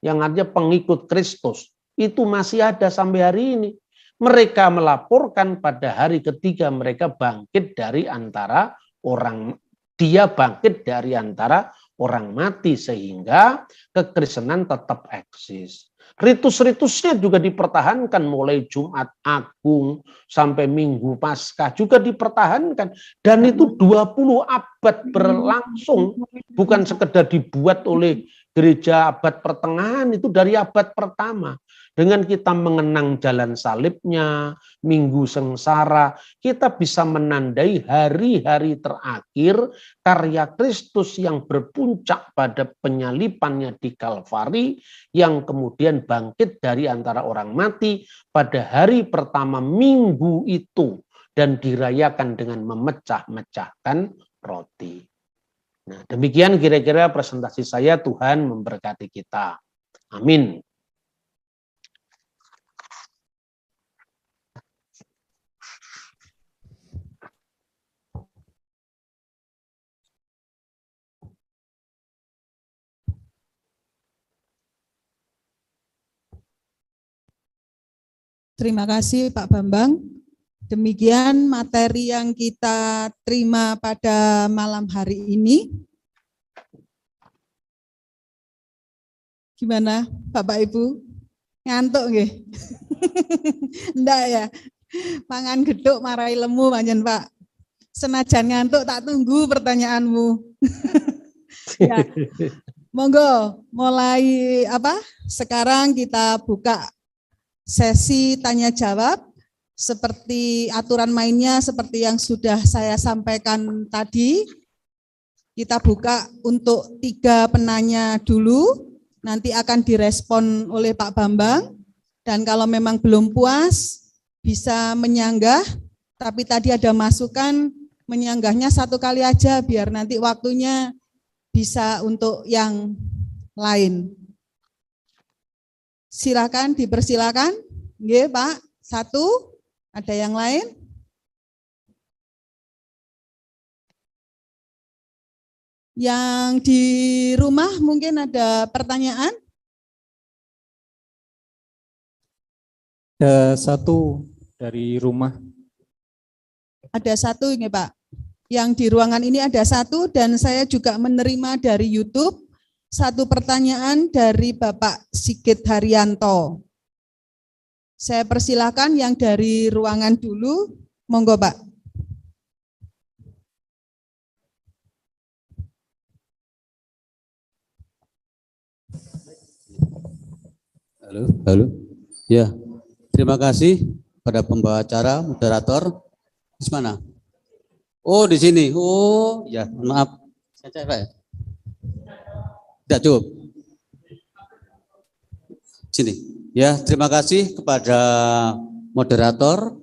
Speaker 2: yang artinya pengikut Kristus, itu masih ada sampai hari ini. Mereka melaporkan pada hari ketiga mereka bangkit dari antara orang, dia bangkit dari antara orang mati, sehingga kekristenan tetap eksis. Ritus-ritusnya juga dipertahankan mulai Jumat Agung sampai Minggu Paskah juga dipertahankan, dan itu 20 abad berlangsung, bukan sekedar dibuat oleh gereja abad pertengahan, itu dari abad pertama. Dengan kita mengenang jalan salibnya, Minggu Sengsara, kita bisa menandai hari-hari terakhir karya Kristus yang berpuncak pada penyalipannya di Kalvari, yang kemudian bangkit dari antara orang mati pada hari pertama minggu itu dan dirayakan dengan memecah-mecahkan roti. Nah, demikian kira-kira presentasi saya. Tuhan memberkati kita. Amin.
Speaker 3: Terima kasih Pak Bambang. Demikian materi yang kita terima pada malam hari ini. Gimana Bapak Ibu? Ngantuk nggih? Enggak ya? Mangan geduk marai lemu panjen Pak. Senajan ngantuk tak tunggu pertanyaanmu. Ya. Monggo mulai sekarang kita buka sesi tanya jawab. Seperti aturan mainnya seperti yang sudah saya sampaikan tadi. Kita buka untuk 3 penanya dulu, nanti akan direspon oleh Pak Bambang, dan kalau memang belum puas bisa menyanggah, tapi tadi ada masukan menyanggahnya 1 kali aja biar nanti waktunya bisa untuk yang lain. Silakan, dipersilakan. Nggih, Pak. 1, ada yang lain? Yang di rumah mungkin ada pertanyaan?
Speaker 4: Ada 1 dari rumah.
Speaker 3: Ada 1 ini Pak. Yang di ruangan ini ada 1, dan saya juga menerima dari YouTube 1 pertanyaan dari Bapak Sigit Haryanto. Saya persilakan yang dari ruangan dulu, monggo Pak.
Speaker 5: Halo. Ya, terima kasih pada pembawa acara, moderator. Di mana? Oh, di sini. Oh, ya, maaf. Saya cek, Pak ya. Tidak cukup. Sini. Ya, terima kasih kepada moderator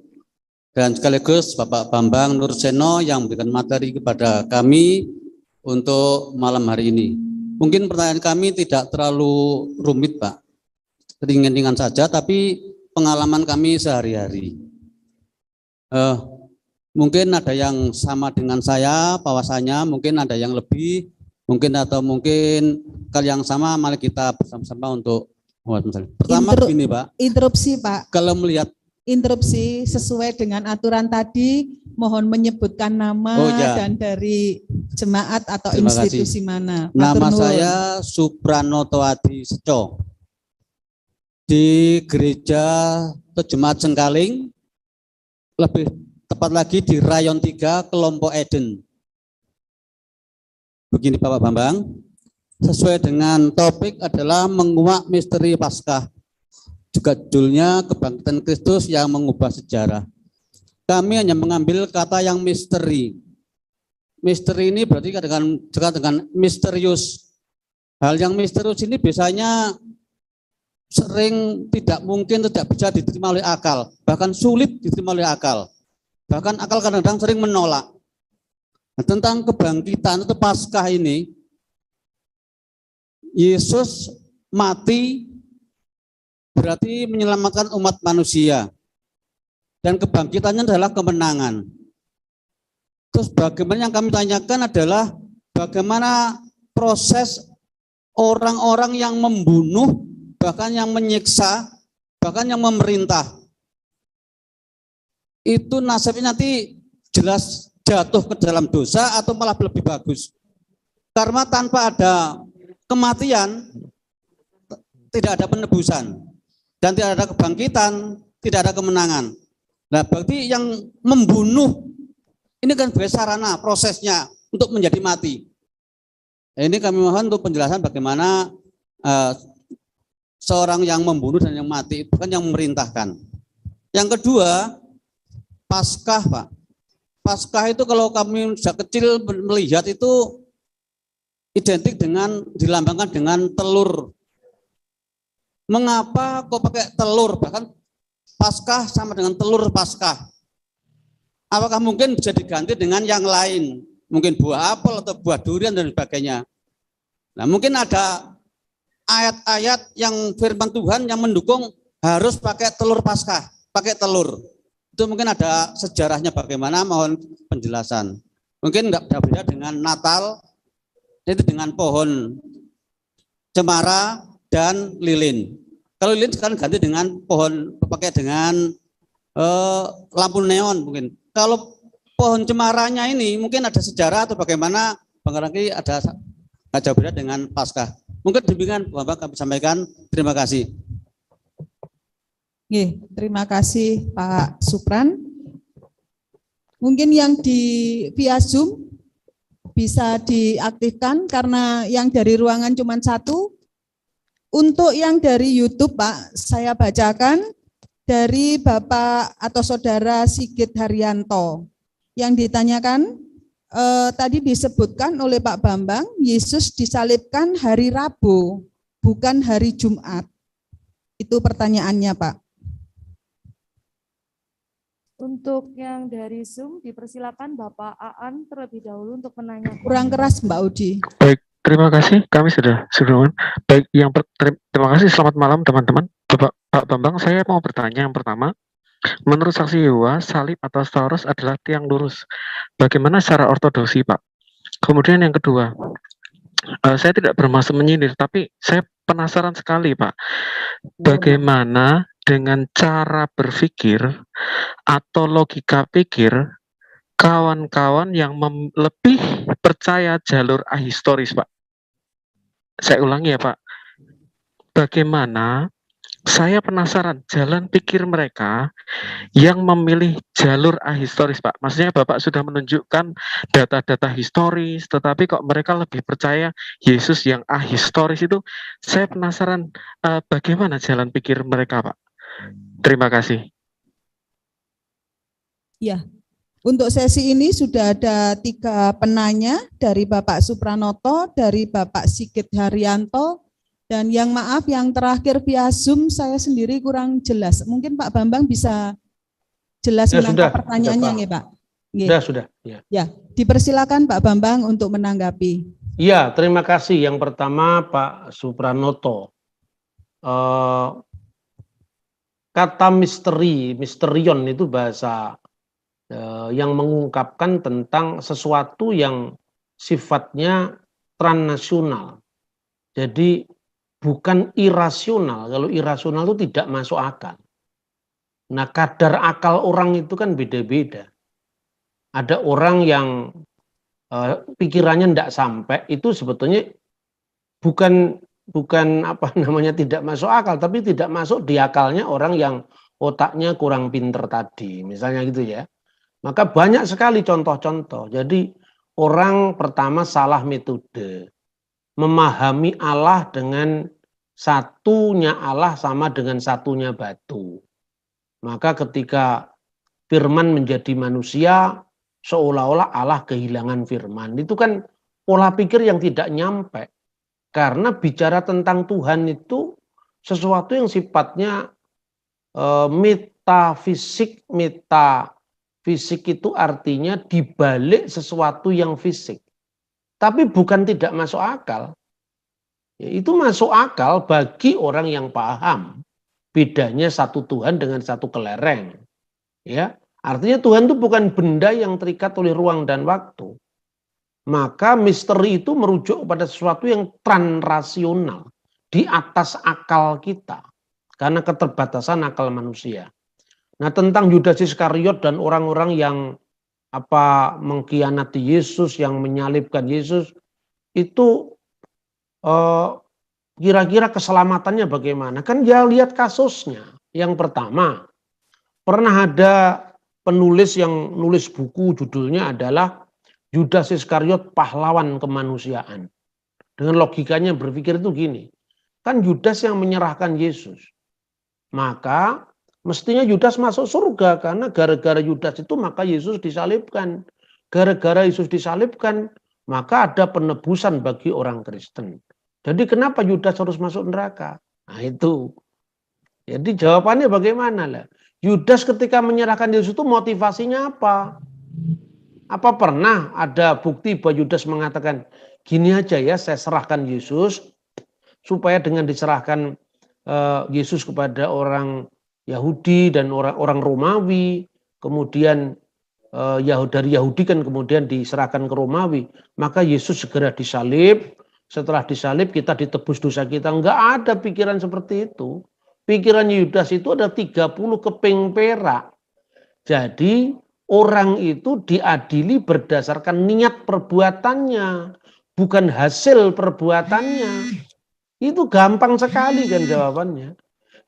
Speaker 5: dan sekaligus Bapak Bambang Nurseno yang memberikan materi kepada kami untuk malam hari ini. Mungkin pertanyaan kami tidak terlalu rumit, Pak. Ringan-ringan saja, tapi pengalaman kami sehari-hari. Mungkin ada yang sama dengan saya bahwasanya, mungkin ada yang lebih, mungkin kalau yang sama, mari kita bersama-sama untuk pertama begini, Pak.
Speaker 3: Interupsi, Pak.
Speaker 5: Kalau melihat
Speaker 3: Interupsi sesuai dengan aturan tadi, mohon menyebutkan nama dan dari jemaat atau
Speaker 5: terima
Speaker 3: institusi
Speaker 5: kasih.
Speaker 3: mana.
Speaker 5: Nama saya Supranoto Adi Seco di Gereja Jemaat Sengkaling, lebih tepat lagi di Rayon 3 Kelompok Eden. Begini Bapak Bambang, sesuai dengan topik adalah menguak misteri Paskah. Juga judulnya Kebangkitan Kristus yang mengubah sejarah. Kami hanya mengambil kata yang misteri. Misteri ini berarti dekat dengan misterius. Hal yang misterius ini biasanya sering tidak bisa diterima oleh akal, bahkan sulit diterima oleh akal. Bahkan akal kadang-kadang sering menolak. Nah, tentang kebangkitan atau Paskah ini, Yesus mati berarti menyelamatkan umat manusia. Dan kebangkitannya adalah kemenangan. Terus bagaimana yang kami tanyakan adalah bagaimana proses orang-orang yang membunuh, bahkan yang menyiksa, bahkan yang memerintah. Itu nasibnya nanti jelas jatuh ke dalam dosa atau malah lebih bagus. Karena tanpa ada kematian, tidak ada penebusan. Dan tidak ada kebangkitan, tidak ada kemenangan. Nah, berarti yang membunuh, ini kan sebagai sarana prosesnya untuk menjadi mati. Nah, ini kami mohon untuk penjelasan bagaimana seorang yang membunuh dan yang mati, bukan yang memerintahkan. Yang kedua, Paskah, Pak. Paskah itu kalau kami sejak kecil melihat itu identik dengan, dilambangkan dengan telur. Mengapa kok pakai telur? Bahkan Paskah sama dengan telur Paskah. Apakah mungkin bisa diganti dengan yang lain? Mungkin buah apel atau buah durian dan sebagainya. Nah, mungkin ada ayat-ayat yang firman Tuhan yang mendukung harus pakai telur Paskah, pakai telur. Itu mungkin ada sejarahnya bagaimana, mohon penjelasan. Mungkin enggak beda dengan Natal, itu dengan pohon cemara dan lilin. Kalau lilin sekarang ganti dengan pohon, pakai dengan lampu neon mungkin. Kalau pohon cemaranya ini mungkin ada sejarah atau bagaimana, barangkali ada nggak jauh beda dengan Paskah. Mungkin demikian Bapak kami sampaikan. Terima kasih.
Speaker 3: Terima kasih Pak Supran. Mungkin yang via Zoom bisa diaktifkan karena yang dari ruangan cuma satu. Untuk yang dari YouTube Pak, saya bacakan dari Bapak atau Saudara Sigit Haryanto. Yang ditanyakan, tadi disebutkan oleh Pak Bambang, Yesus disalibkan hari Rabu, bukan hari Jumat. Itu pertanyaannya Pak.
Speaker 6: Untuk yang dari Zoom, dipersilakan Bapak Aan terlebih dahulu untuk menanyakan.
Speaker 3: Kurang keras Mbak Udi.
Speaker 7: Baik, terima kasih. Kami sudah. Baik, terima kasih. Selamat malam teman-teman. Pak Bambang, saya mau bertanya yang pertama. Menurut saksi Yehova, salib atau stauros adalah tiang lurus. Bagaimana secara ortodoksi, Pak? Kemudian yang kedua, saya tidak bermaksud menyindir, tapi saya penasaran sekali, Pak. Bagaimana dengan cara berpikir atau logika pikir kawan-kawan yang lebih percaya jalur ahistoris, Pak. Saya ulangi ya, Pak. Bagaimana, saya penasaran jalan pikir mereka yang memilih jalur ahistoris, Pak. Maksudnya Bapak sudah menunjukkan data-data historis, tetapi kok mereka lebih percaya Yesus yang ahistoris itu. Saya penasaran bagaimana jalan pikir mereka, Pak. Terima kasih.
Speaker 3: Ya, untuk sesi ini sudah ada 3 penanya dari Bapak Supranoto, dari Bapak Sigit Haryanto, dan yang terakhir via Zoom saya sendiri kurang jelas. Mungkin Pak Bambang bisa jelas
Speaker 2: Ya,
Speaker 3: menangkap
Speaker 2: sudah,
Speaker 3: pertanyaannya
Speaker 2: Pak.
Speaker 3: nggih, Pak? Nggih.
Speaker 2: Sudah. Ya.
Speaker 3: Ya, dipersilakan Pak Bambang untuk menanggapi.
Speaker 2: Iya, terima kasih. Yang pertama Pak Supranoto. Kata misterion itu bahasa yang mengungkapkan tentang sesuatu yang sifatnya transnasional. Jadi bukan irasional. Kalau irasional itu tidak masuk akal. Nah, kadar akal orang itu kan beda-beda. Ada orang yang pikirannya tidak sampai, itu sebetulnya bukan apa namanya tidak masuk akal, tapi tidak masuk di akalnya orang yang otaknya kurang pinter tadi, misalnya gitu ya. Maka banyak sekali contoh-contoh. Jadi orang pertama salah metode, memahami Allah dengan satunya Allah sama dengan satunya batu. Maka ketika firman menjadi manusia, seolah-olah Allah kehilangan firman. Itu kan pola pikir yang tidak nyampe. Karena bicara tentang Tuhan itu sesuatu yang sifatnya metafisik. Metafisik itu artinya dibalik sesuatu yang fisik. Tapi bukan tidak masuk akal. Ya, itu masuk akal bagi orang yang paham bedanya satu Tuhan dengan satu kelereng. Ya, artinya Tuhan itu bukan benda yang terikat oleh ruang dan waktu. Maka misteri itu merujuk pada sesuatu yang transrasional, di atas akal kita, karena keterbatasan akal manusia. Nah, tentang Yudas Iskariot dan orang-orang yang mengkhianati Yesus, yang menyalibkan Yesus, itu kira-kira keselamatannya bagaimana? Kan dia lihat kasusnya. Yang pertama, pernah ada penulis yang nulis buku, judulnya adalah Yudas Iskariot pahlawan kemanusiaan. Dengan logikanya berpikir itu gini, kan Yudas yang menyerahkan Yesus. Maka mestinya Yudas masuk surga, karena gara-gara Yudas itu maka Yesus disalibkan. Gara-gara Yesus disalibkan, maka ada penebusan bagi orang Kristen. Jadi kenapa Yudas harus masuk neraka? Nah itu. Jadi jawabannya bagaimana lah? Yudas ketika menyerahkan Yesus itu motivasinya apa? Apa pernah ada bukti bahwa Yudas mengatakan, gini aja ya, saya serahkan Yesus, supaya dengan diserahkan Yesus kepada orang Yahudi dan orang Romawi, kemudian dari Yahudi kan kemudian diserahkan ke Romawi, maka Yesus segera disalib, setelah disalib kita ditebus dosa kita. Enggak ada pikiran seperti itu. Pikiran Yudas itu ada 30 keping perak. Jadi orang itu diadili berdasarkan niat perbuatannya, bukan hasil perbuatannya. Itu gampang sekali kan jawabannya.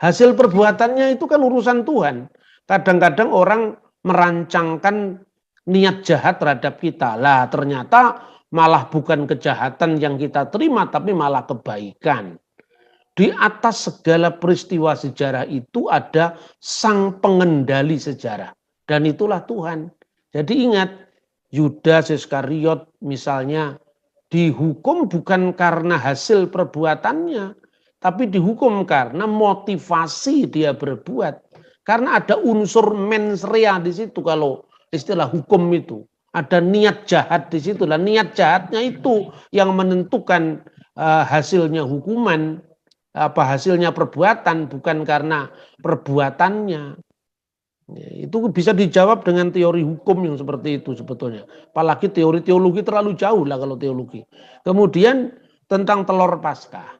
Speaker 2: Hasil perbuatannya itu kan urusan Tuhan. Kadang-kadang orang merancangkan niat jahat terhadap kita. Lah ternyata malah bukan kejahatan yang kita terima, tapi malah kebaikan. Di atas segala peristiwa sejarah itu ada sang pengendali sejarah. Dan itulah Tuhan. Jadi ingat, Yudas Iskariot misalnya dihukum bukan karena hasil perbuatannya, tapi dihukum karena motivasi dia berbuat. Karena ada unsur mens rea di situ kalau istilah hukum itu. Ada niat jahat di situ. Dan niat jahatnya itu yang menentukan hasilnya hukuman, hasilnya perbuatan, bukan karena perbuatannya. Itu bisa dijawab dengan teori hukum yang seperti itu sebetulnya. Apalagi teori teologi terlalu jauh lah kalau teologi. Kemudian tentang telur Paskah.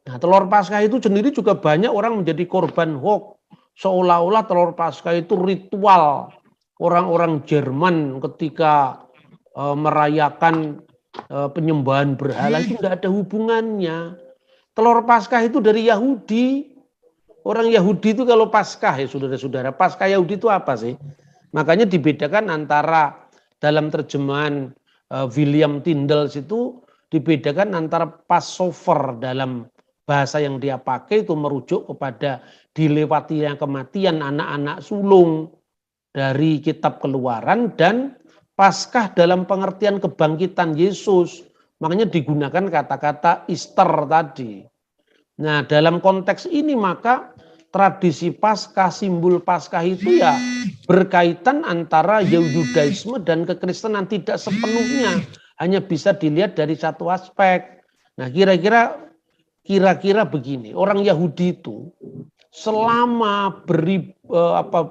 Speaker 2: Nah, telur Paskah itu sendiri juga banyak orang menjadi korban hoax. Seolah-olah telur Paskah itu ritual orang-orang Jerman ketika merayakan penyembahan berhala. Itu tidak ada hubungannya. Telur Paskah itu dari Yahudi. Orang Yahudi itu kalau Paskah ya saudara-saudara, Paskah Yahudi itu apa sih? Makanya dibedakan antara dalam terjemahan William Tyndale itu dibedakan antara Passover dalam bahasa yang dia pakai itu merujuk kepada dilewatinya kematian anak-anak sulung dari kitab Keluaran, dan Paskah dalam pengertian kebangkitan Yesus. Makanya digunakan kata-kata Easter tadi. Nah, dalam konteks ini maka tradisi Paskah, simbol Paskah itu ya berkaitan antara Yudaisme dan kekristenan, tidak sepenuhnya hanya bisa dilihat dari satu aspek. Nah, kira-kira begini, orang Yahudi itu selama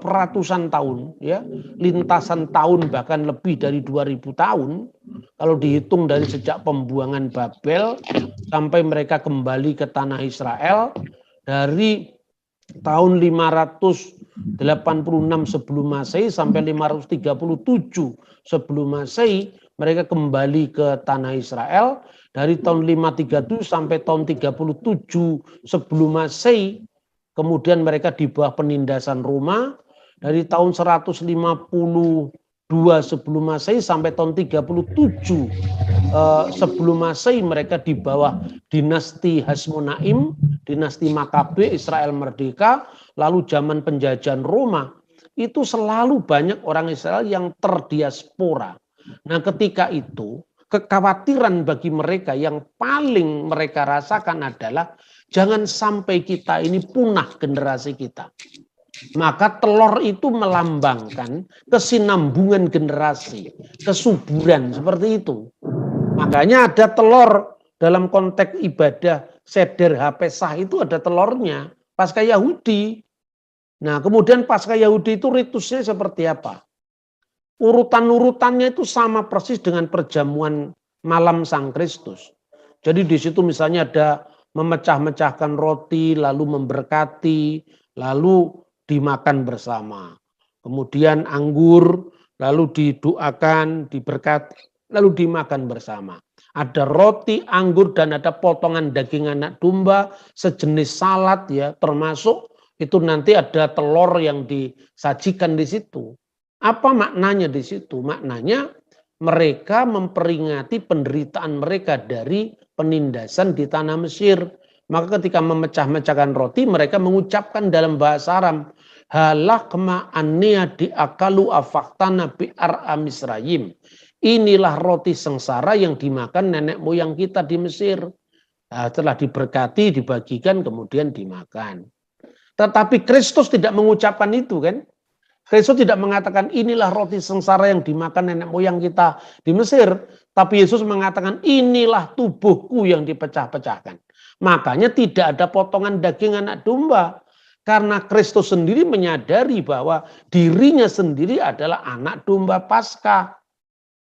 Speaker 2: ratusan tahun, ya, lintasan tahun bahkan lebih dari 2000 tahun, kalau dihitung dari sejak pembuangan Babel sampai mereka kembali ke tanah Israel, dari tahun 586 sebelum Masehi sampai 537 sebelum Masehi, mereka kembali ke tanah Israel. Dari tahun 537 sampai tahun 37 sebelum Masehi, kemudian mereka di bawah penindasan Roma. Dari tahun 152 sebelum Masehi sampai tahun 37 sebelum Masehi, mereka di bawah dinasti Hasmonaim, dinasti Makabe, Israel merdeka. Lalu zaman penjajahan Roma, itu selalu banyak orang Israel yang terdiaspora. Nah, ketika itu kekhawatiran bagi mereka yang paling mereka rasakan adalah jangan sampai kita ini punah generasi kita. Maka telur itu melambangkan kesinambungan generasi, kesuburan, seperti itu. Makanya ada telur dalam konteks ibadah seder Pesah itu ada telurnya, Paskah Yahudi. Nah, kemudian Paskah Yahudi itu ritusnya seperti apa? Urutan-urutannya itu sama persis dengan perjamuan malam Sang Kristus. Jadi di situ misalnya ada memecah-mecahkan roti, lalu memberkati, lalu dimakan bersama. Kemudian anggur, lalu didoakan, diberkati, lalu dimakan bersama. Ada roti, anggur, dan ada potongan daging anak domba, sejenis salad, ya, termasuk itu nanti ada telur yang disajikan di situ. Apa maknanya di situ? Maknanya mereka memperingati penderitaan mereka dari penindasan di tanah Mesir. Maka ketika memecah-mecahkan roti, mereka mengucapkan dalam bahasa Aram, halak ma'annya diakalu afaktana bi'ar amisrayim. Inilah roti sengsara yang dimakan nenek moyang kita di Mesir. Nah, setelah diberkati, dibagikan, kemudian dimakan. Tetapi Kristus tidak mengucapkan itu, kan? Kristus tidak mengatakan inilah roti sengsara yang dimakan nenek moyang kita di Mesir. Tapi Yesus mengatakan inilah tubuhku yang dipecah-pecahkan. Makanya tidak ada potongan daging anak domba. Karena Kristus sendiri menyadari bahwa dirinya sendiri adalah anak domba Paskah.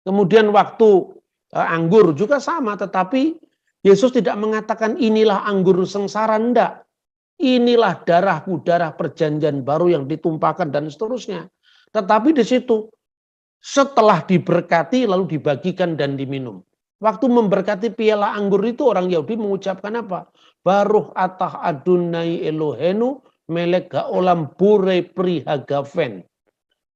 Speaker 2: Kemudian waktu anggur juga sama. Tetapi Yesus tidak mengatakan inilah anggur sengsara, enggak. Inilah darahku, darah perjanjian baru yang ditumpahkan dan seterusnya. Tetapi di situ setelah diberkati lalu dibagikan dan diminum. Waktu memberkati piala anggur itu orang Yahudi mengucapkan apa? Baruch atah Adonai Elohenu melek haolam bore prihagaven.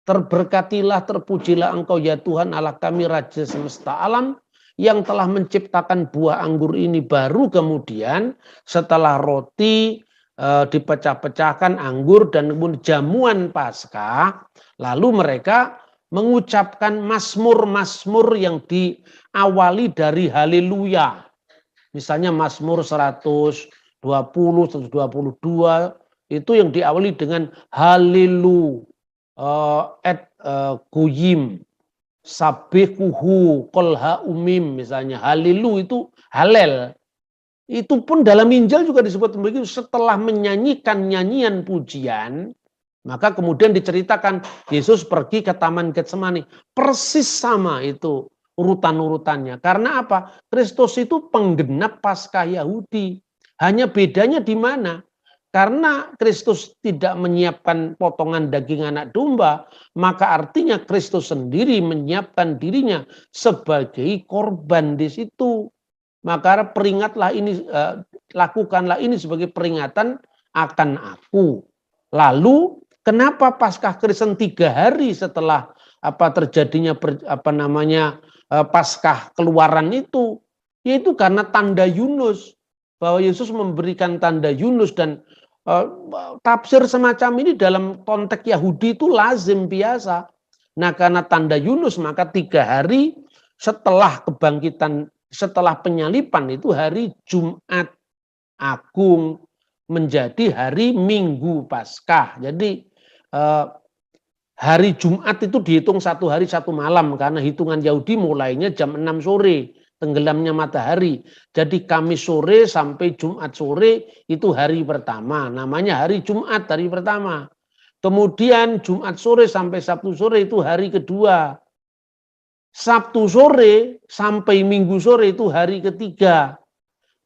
Speaker 2: Terberkatilah, terpujilah engkau ya Tuhan Allah kami Raja semesta alam yang telah menciptakan buah anggur ini baru. Kemudian setelah roti dipecah-pecahkan anggur dan kemudian jamuan Paskah, lalu mereka mengucapkan mazmur-mazmur yang diawali dari haleluya. Misalnya Mazmur 120, 122 itu yang diawali dengan haleluya goyim sabekuhu kolha umim, misalnya haleluya itu halel. Itu pun dalam Injil juga disebut begitu. Setelah menyanyikan nyanyian pujian, maka kemudian diceritakan Yesus pergi ke Taman Getsemani. Persis sama itu urutan-urutannya. Karena apa? Kristus itu penggenap Paskah Yahudi. Hanya bedanya di mana? Karena Kristus tidak menyiapkan potongan daging anak domba, maka artinya Kristus sendiri menyiapkan dirinya sebagai korban di situ. Maka peringatlah ini, lakukanlah ini sebagai peringatan akan aku. Lalu kenapa Paskah Kristen 3 hari setelah terjadinya Paskah Keluaran itu? Yaitu karena tanda Yunus, bahwa Yesus memberikan tanda Yunus. Dan tafsir semacam ini dalam konteks Yahudi itu lazim biasa. Nah, karena tanda Yunus maka 3 hari setelah kebangkitan, setelah penyalipan itu hari Jumat Agung. menjadi hari Minggu Paskah. Jadi hari Jumat itu dihitung 1 hari 1 malam karena hitungan Yahudi mulainya jam 6 sore tenggelamnya matahari. Jadi Kamis sore sampai Jumat sore itu hari pertama, namanya hari Jumat, hari pertama. Kemudian Jumat sore sampai Sabtu sore itu hari kedua. Sabtu sore sampai Minggu sore itu hari ketiga.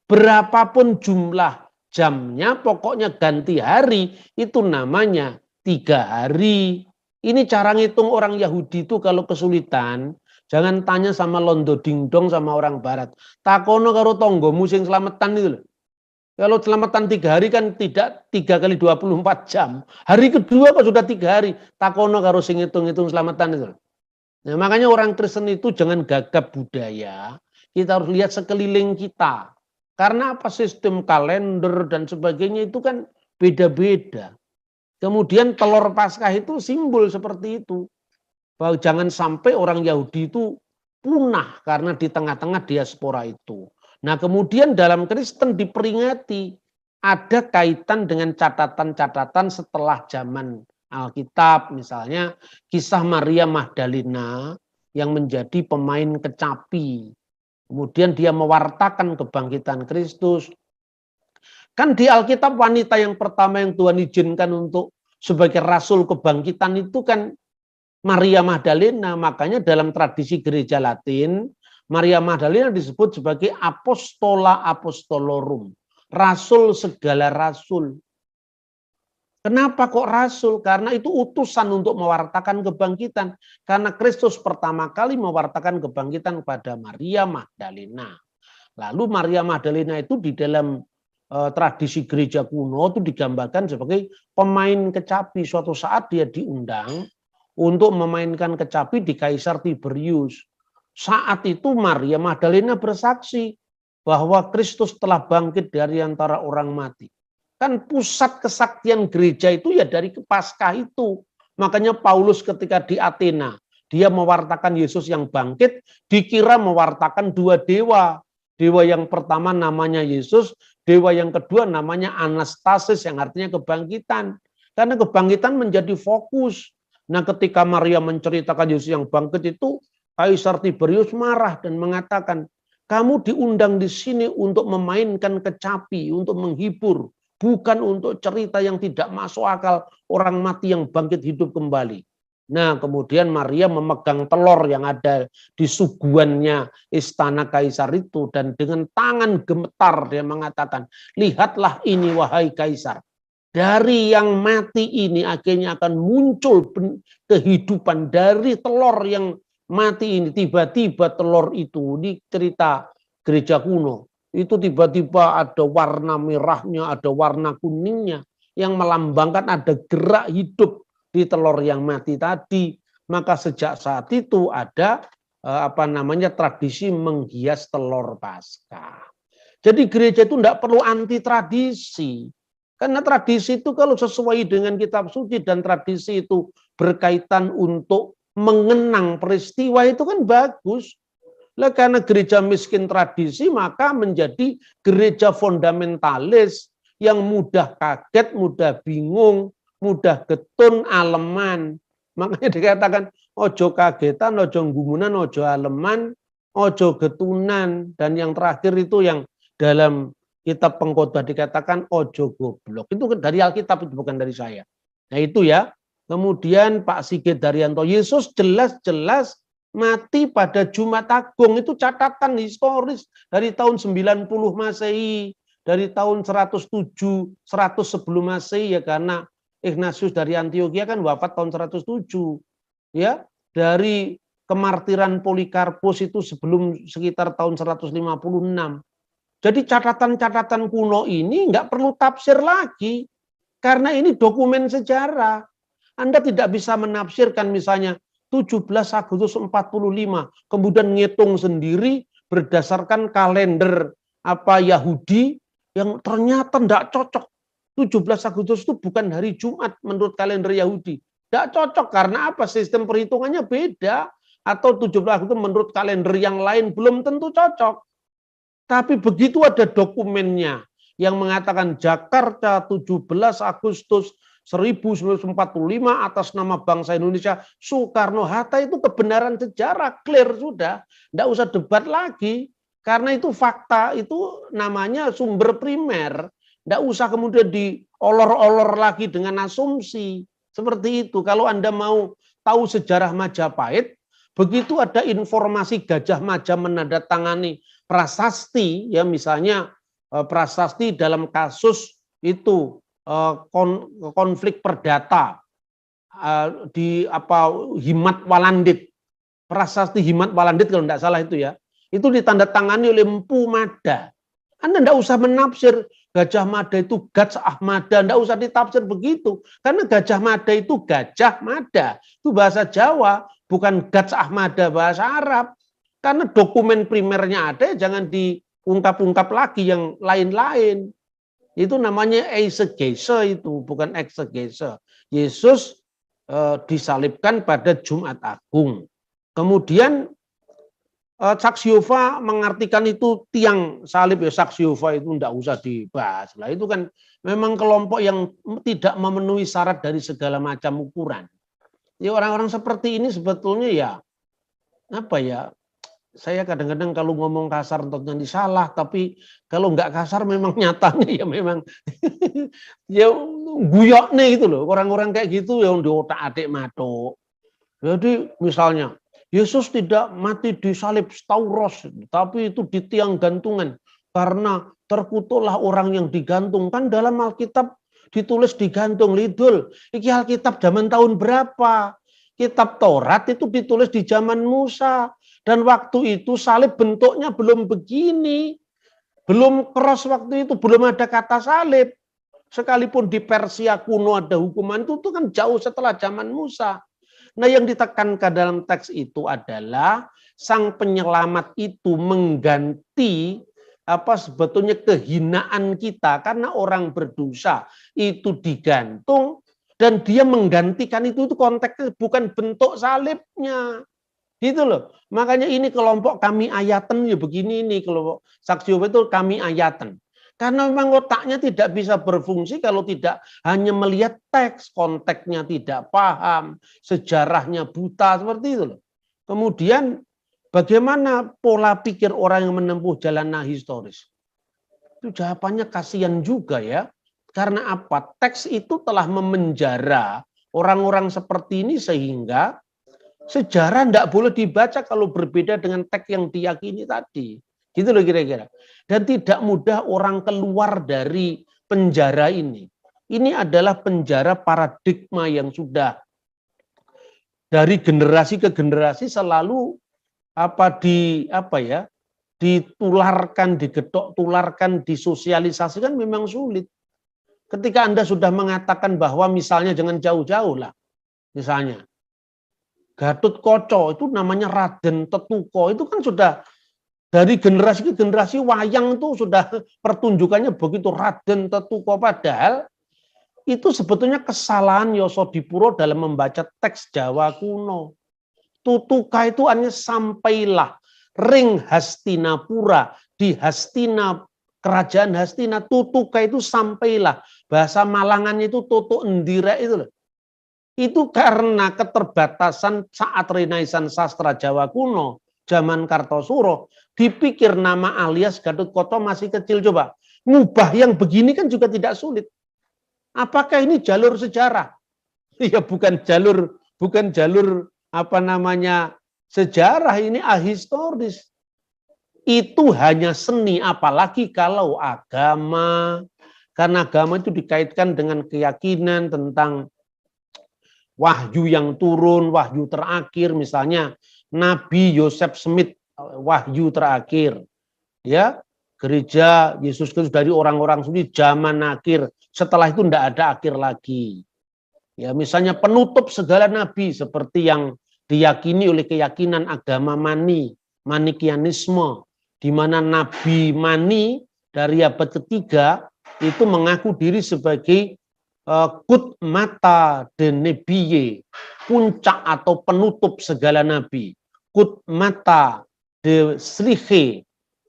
Speaker 2: Berapapun jumlah jamnya, pokoknya ganti hari, itu namanya 3 hari. Ini cara ngitung orang Yahudi itu kalau kesulitan, jangan tanya sama londo dingdong sama orang barat. Takono karo tonggomu sing selamatan itu loh. Kalau selamatan 3 hari kan tidak 3 kali 24 jam. Hari kedua kok sudah 3 hari. Takono karo sing hitung-hitung selamatan itu loh. Nah, makanya orang Kristen itu jangan gagap budaya. Kita harus lihat sekeliling kita. Karena apa, sistem kalender dan sebagainya itu kan beda-beda. Kemudian telur Paskah itu simbol seperti itu. Bahwa jangan sampai orang Yahudi itu punah karena di tengah-tengah diaspora itu. Nah, kemudian dalam Kristen diperingati ada kaitan dengan catatan-catatan setelah zaman Alkitab, misalnya kisah Maria Magdalena yang menjadi pemain kecapi. Kemudian dia mewartakan kebangkitan Kristus. Kan di Alkitab wanita yang pertama yang Tuhan izinkan untuk sebagai rasul kebangkitan itu kan Maria Magdalena. Makanya dalam tradisi gereja Latin, Maria Magdalena disebut sebagai Apostola Apostolorum. Rasul segala rasul. Kenapa kok rasul? Karena itu utusan untuk mewartakan kebangkitan. Karena Kristus pertama kali mewartakan kebangkitan kepada Maria Magdalena. Lalu Maria Magdalena itu di dalam tradisi gereja kuno itu digambarkan sebagai pemain kecapi. Suatu saat dia diundang untuk memainkan kecapi di Kaisar Tiberius. Saat itu Maria Magdalena bersaksi bahwa Kristus telah bangkit dari antara orang mati. Kan pusat kesaktian gereja itu ya dari Paskah itu. Makanya Paulus ketika di Athena, dia mewartakan Yesus yang bangkit, dikira mewartakan 2 dewa. Dewa yang pertama namanya Yesus, dewa yang kedua namanya Anastasis yang artinya kebangkitan. Karena kebangkitan menjadi fokus. Nah, ketika Maria menceritakan Yesus yang bangkit itu, Kaisar Tiberius marah dan mengatakan, kamu diundang di sini untuk memainkan kecapi, untuk menghibur. Bukan untuk cerita yang tidak masuk akal orang mati yang bangkit hidup kembali. Nah, kemudian Maria memegang telur yang ada di suguhannya istana kaisar itu. Dan dengan tangan gemetar dia mengatakan, lihatlah ini wahai kaisar. Dari yang mati ini akhirnya akan muncul kehidupan dari telur yang mati ini. Tiba-tiba telur itu di cerita gereja kuno. Itu tiba-tiba ada warna merahnya, ada warna kuningnya yang melambangkan ada gerak hidup di telur yang mati tadi. Maka sejak saat itu ada tradisi menghias telur Paskah. Jadi gereja itu tidak perlu anti tradisi. Karena tradisi itu kalau sesuai dengan kitab suci dan tradisi itu berkaitan untuk mengenang peristiwa itu kan bagus. Lah karena gereja miskin tradisi maka menjadi gereja fundamentalis yang mudah kaget, mudah bingung, mudah getun, aleman. Makanya dikatakan ojo kagetan, ojo gumunan, ojo aleman, ojo getunan. Dan yang terakhir itu yang dalam kitab Pengkhotbah dikatakan ojo goblok. Itu dari Alkitab, itu bukan dari saya. Nah itu ya. Kemudian Pak Sigit Daryanto, Yesus jelas-jelas mati pada Jumat Agung. Itu catatan historis dari tahun 90 Masehi, dari tahun 107, 100 sebelum Masehi ya, karena Ignatius dari Antioquia kan wafat tahun 107. Ya, dari kemartiran Polikarpus itu sebelum sekitar tahun 156. Jadi catatan-catatan kuno ini nggak perlu tafsir lagi karena ini dokumen sejarah. Anda tidak bisa menafsirkan misalnya 17 Agustus 45, kemudian ngitung sendiri berdasarkan kalender Yahudi yang ternyata tidak cocok. 17 Agustus itu bukan hari Jumat menurut kalender Yahudi. Tidak cocok karena apa? Sistem perhitungannya beda. Atau 17 Agustus menurut kalender yang lain belum tentu cocok. Tapi begitu ada dokumennya, yang mengatakan Jakarta 17 Agustus 1945 atas nama bangsa Indonesia Soekarno-Hatta itu kebenaran sejarah, clear sudah, tidak usah debat lagi karena itu fakta, itu namanya sumber primer, tidak usah kemudian diolor-olor lagi dengan asumsi seperti itu. Kalau Anda mau tahu sejarah Majapahit, begitu ada informasi Gajah Mada menandatangani prasasti, ya misalnya prasasti dalam kasus itu konflik perdata di Himat Walandit, prasasti Himat Walandit kalau tidak salah itu ya, itu ditandatangani oleh Empu Mada. Anda tidak usah menafsir Gajah Mada itu Gajah Ahmada, tidak usah ditafsir begitu, karena Gajah Mada itu Gajah Mada, itu bahasa Jawa, bukan Gajah Ahmada bahasa Arab. Karena dokumen primernya ada, jangan diungkap-ungkap lagi yang lain-lain. Itu namanya eisegese, itu bukan eksegese. Yesus disalibkan pada Jumat Agung. Kemudian Saksi Yehova mengartikan itu tiang salib, ya Saksi Yehova itu tidak usah dibahas. Lah itu kan memang kelompok yang tidak memenuhi syarat dari segala macam ukuran. Ya orang-orang seperti ini sebetulnya ya apa ya? Saya kadang-kadang kalau ngomong kasar tentunya disalah, tapi kalau nggak kasar memang nyatanya ya memang ya guyoknya itu loh. Orang-orang kayak gitu yang di otak-atik matuk. Jadi misalnya Yesus tidak mati di salib Tauros, tapi itu di tiang gantungan karena terkutuklah orang yang digantung. Kan dalam Alkitab ditulis digantung, lidul. Iki Alkitab zaman tahun berapa? Kitab Taurat itu ditulis di zaman Musa. Dan waktu itu salib bentuknya belum begini. Belum cross waktu itu, belum ada kata salib. Sekalipun di Persia kuno ada hukuman itu kan jauh setelah zaman Musa. Nah, yang ditekankan dalam teks itu adalah sang penyelamat itu mengganti sebetulnya kehinaan kita karena orang berdosa itu digantung dan dia menggantikan itu konteksnya bukan bentuk salibnya. Gitu loh. Makanya ini kelompok kami ayatan ya begini nih kelompok Saksi Yehova itu kami ayatan. Karena memang otaknya tidak bisa berfungsi kalau tidak hanya melihat teks, konteksnya tidak paham, sejarahnya buta, seperti itu loh. Kemudian bagaimana pola pikir orang yang menempuh jalan historis? Itu jawabannya kasihan juga ya. Karena apa? Teks itu telah memenjara orang-orang seperti ini sehingga sejarah tidak boleh dibaca kalau berbeda dengan teks yang diyakini tadi. Gitu loh kira-kira. Dan tidak mudah orang keluar dari penjara ini. Ini adalah penjara paradigma yang sudah dari generasi ke generasi selalu ditularkan, digetok tularkan, disosialisasikan memang sulit. Ketika Anda sudah mengatakan bahwa misalnya jangan jauh-jauh lah. Misalnya Gatot Koco itu namanya Raden Tetuko, itu kan sudah dari generasi ke generasi wayang itu sudah pertunjukannya begitu Raden Tetuko, padahal itu sebetulnya kesalahan Yosodipuro dalam membaca teks Jawa kuno. Tutuka itu hanya sampailah ring Hastinapura di kerajaan Hastina. Tutuka itu sampailah, bahasa Malangannya itu tutuk endira itu loh. Itu karena keterbatasan saat Renaissance sastra Jawa kuno zaman Kartosuro, dipikir nama alias Gatot Koco masih kecil. Coba ngubah yang begini kan juga tidak sulit. Apakah ini jalur sejarah? Ya bukan jalur sejarah, ini ahistoris. Itu hanya seni, apalagi kalau agama. Karena agama itu dikaitkan dengan keyakinan tentang wahyu yang turun, wahyu terakhir, misalnya Nabi Joseph Smith, wahyu terakhir. Ya, gereja Yesus Kristus dari orang-orang suci zaman akhir. Setelah itu tidak ada akhir lagi. Ya, misalnya penutup segala nabi seperti yang diyakini oleh keyakinan agama Manikianisme, di mana Nabi Mani dari abad ketiga itu mengaku diri sebagai kut mata de nebiye, puncak atau penutup segala nabi. Kut mata de slihe,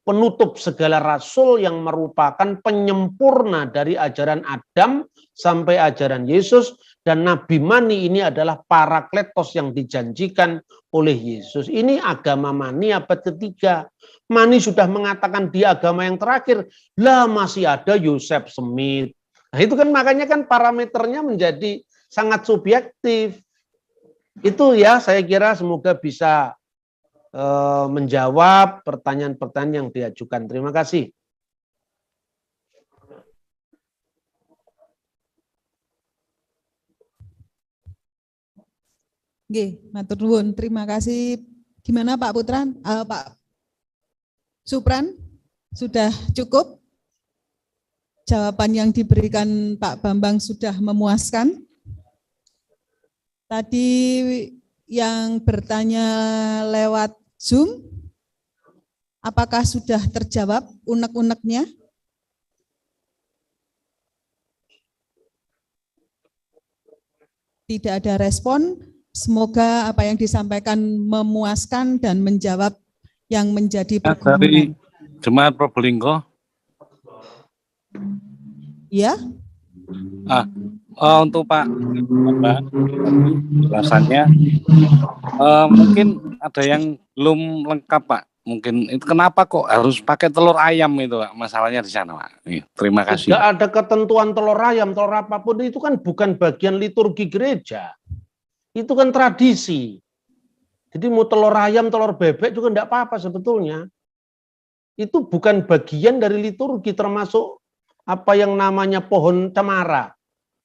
Speaker 2: penutup segala rasul yang merupakan penyempurna dari ajaran Adam sampai ajaran Yesus, dan Nabi Mani ini adalah parakletos yang dijanjikan oleh Yesus. Ini agama Mani abad ketiga. Mani sudah mengatakan di agama yang terakhir, lah masih ada Yosef Smith. Nah itu kan makanya kan parameternya menjadi sangat subjektif. Itu ya saya kira semoga bisa menjawab pertanyaan-pertanyaan yang diajukan. Terima kasih.
Speaker 3: Nggih, matur nuwun. Terima kasih. Gimana Pak Putran? Pak Supran? Sudah cukup? Jawaban yang diberikan Pak Bambang sudah memuaskan? Tadi yang bertanya lewat Zoom, apakah sudah terjawab unek-uneknya? Tidak ada respon. Semoga apa yang disampaikan memuaskan dan menjawab yang menjadi pergumulan.
Speaker 8: Dari Jemaat Probolinggo.
Speaker 3: Ya.
Speaker 8: Untuk Pak penjelasannya, mungkin ada yang belum lengkap Pak. Mungkin itu kenapa kok harus pakai telur ayam itu Pak? Masalahnya di sana Pak. Terima kasih.
Speaker 2: Tidak ada ketentuan telur ayam, telur apapun itu kan bukan bagian liturgi gereja. Itu kan tradisi. Jadi mau telur ayam, telur bebek juga tidak apa-apa sebetulnya. Itu bukan bagian dari liturgi, termasuk apa yang namanya pohon cemara.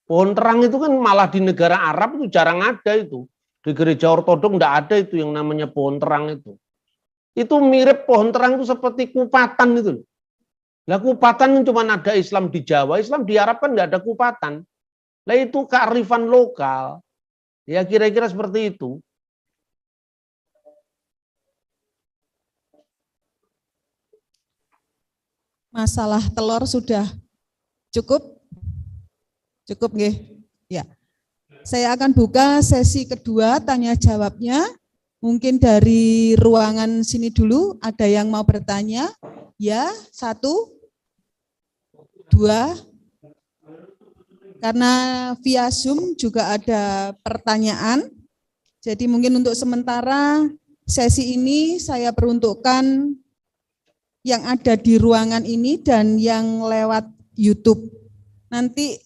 Speaker 2: Pohon terang itu kan malah di negara Arab itu jarang ada itu. Di gereja ortodok tidak ada itu yang namanya pohon terang itu. Itu mirip pohon terang itu seperti kupatan itu. Lah kupatan cuma ada Islam di Jawa, Islam di Arab kan nggak ada kupatan. Lah itu kearifan lokal. Ya kira-kira seperti itu.
Speaker 3: Masalah telur sudah cukup? Cukup nggih? Ya. Saya akan buka sesi kedua tanya jawabnya. Mungkin dari ruangan sini dulu ada yang mau bertanya? Ya, 1, 2. Karena via Zoom juga ada pertanyaan. Jadi mungkin untuk sementara sesi ini saya peruntukkan yang ada di ruangan ini dan yang lewat YouTube. Nanti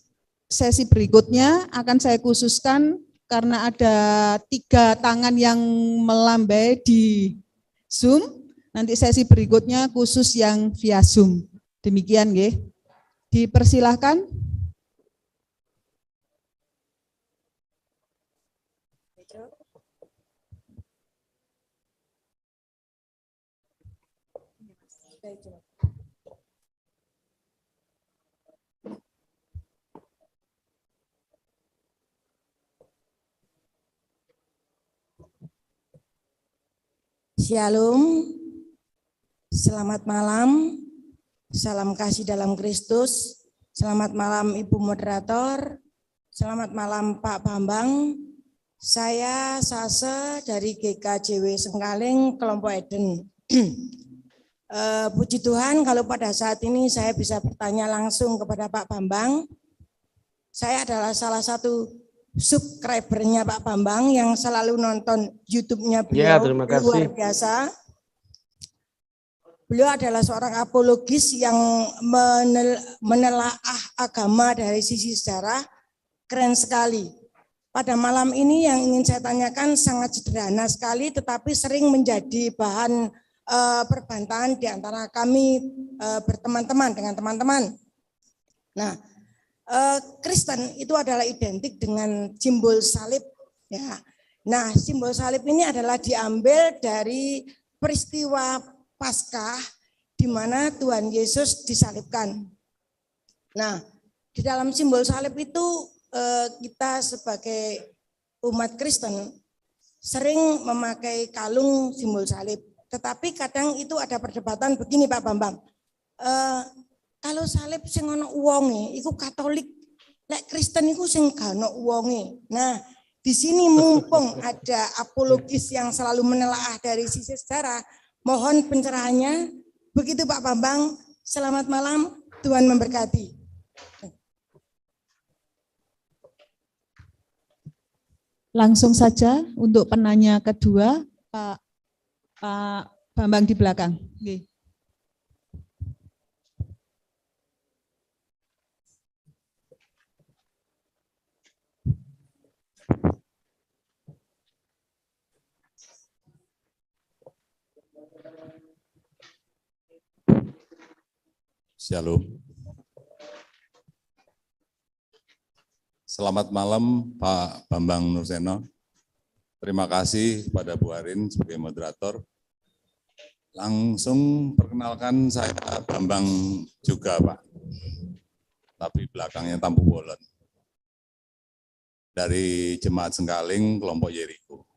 Speaker 3: sesi berikutnya akan saya khususkan karena ada 3 tangan yang melambai di Zoom. Nanti sesi berikutnya khusus yang via Zoom. Demikian nggih. Dipersilahkan.
Speaker 9: Shalom, selamat malam, salam kasih dalam Kristus, selamat malam Ibu Moderator, selamat malam Pak Bambang. Saya Sase dari GKJW Sengkaling, kelompok Eden. Puji Tuhan kalau pada saat ini saya bisa bertanya langsung kepada Pak Bambang. Saya adalah salah satu subscribernya Pak Bambang yang selalu nonton YouTube-nya beliau.
Speaker 2: Ya, terima kasih.
Speaker 9: Luar biasa. Beliau adalah seorang apologis yang menelaah agama dari sisi sejarah, keren sekali. Pada malam ini yang ingin saya tanyakan sangat sederhana sekali, tetapi sering menjadi bahan perbantahan di antara kami berteman-teman dengan teman-teman. Nah, Kristen itu adalah identik dengan simbol salib. Ya. Nah, simbol salib ini adalah diambil dari peristiwa Paskah di mana Tuhan Yesus disalibkan. Nah, di dalam simbol salib itu kita sebagai umat Kristen sering memakai kalung simbol salib. Tetapi kadang itu ada perdebatan begini Pak Bambang. Kalau salib sing ana uwonge iku Katolik, lek Kristen iku sing gak ana uwonge. Nah, di sini mumpung ada apologis yang selalu menelaah dari sisi sejarah, mohon pencerahannya Begitu Pak Bambang, selamat malam, Tuhan memberkati.
Speaker 3: Langsung saja untuk penanya kedua, Pak Bambang di belakang. Oke.
Speaker 10: Shalom. Selamat malam Pak Bambang Nurseno. Terima kasih kepada Bu Arin sebagai moderator. Langsung perkenalkan saya Bambang juga Pak. Tapi belakangnya Tampu Bolon. Dari Jemaat Sengkaling, kelompok Yeriko.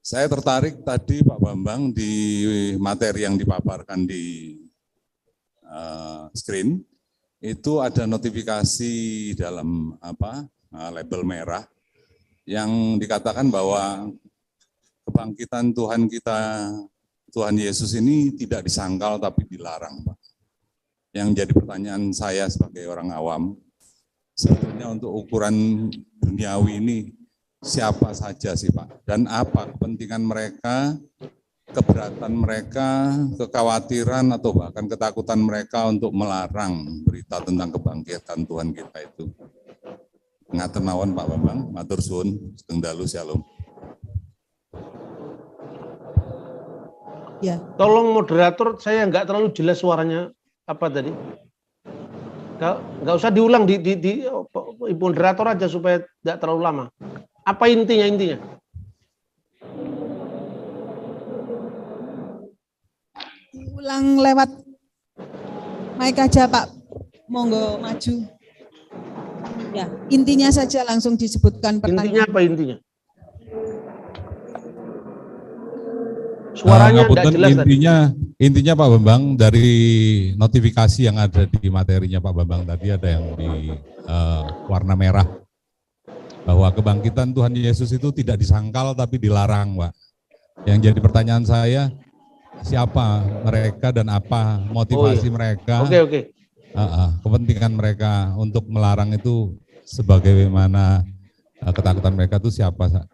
Speaker 10: Saya tertarik tadi Pak Bambang di materi yang dipaparkan di screen itu ada notifikasi dalam label merah yang dikatakan bahwa kebangkitan Tuhan kita, Tuhan Yesus ini tidak disangkal tapi dilarang, Pak. Yang jadi pertanyaan saya sebagai orang awam, sebetulnya untuk ukuran duniawi ini siapa saja sih Pak? Dan apa kepentingan mereka, keberatan mereka, kekhawatiran atau bahkan ketakutan mereka untuk melarang berita tentang kebangkitan Tuhan kita itu. Ngatur mawon Pak Bambang, matur suwun, sedeng dalu shalom.
Speaker 2: Ya. Tolong moderator, saya nggak terlalu jelas suaranya apa tadi. Nggak usah diulang di moderator aja supaya nggak terlalu lama. Apa intinya?
Speaker 3: Ulang lewat mic aja Pak, monggo maju. Ya, intinya saja langsung disebutkan pertanyaan.
Speaker 2: Intinya apa intinya? Suaranya tidak jelas
Speaker 11: intinya Pak Bambang, dari notifikasi yang ada di materinya Pak Bambang tadi ada yang di warna merah bahwa kebangkitan Tuhan Yesus itu tidak disangkal tapi dilarang, Pak. Yang jadi pertanyaan saya, siapa mereka dan apa motivasi mereka?
Speaker 2: Oke.
Speaker 11: Kepentingan mereka untuk melarang itu sebagaimana ketakutan mereka itu siapa?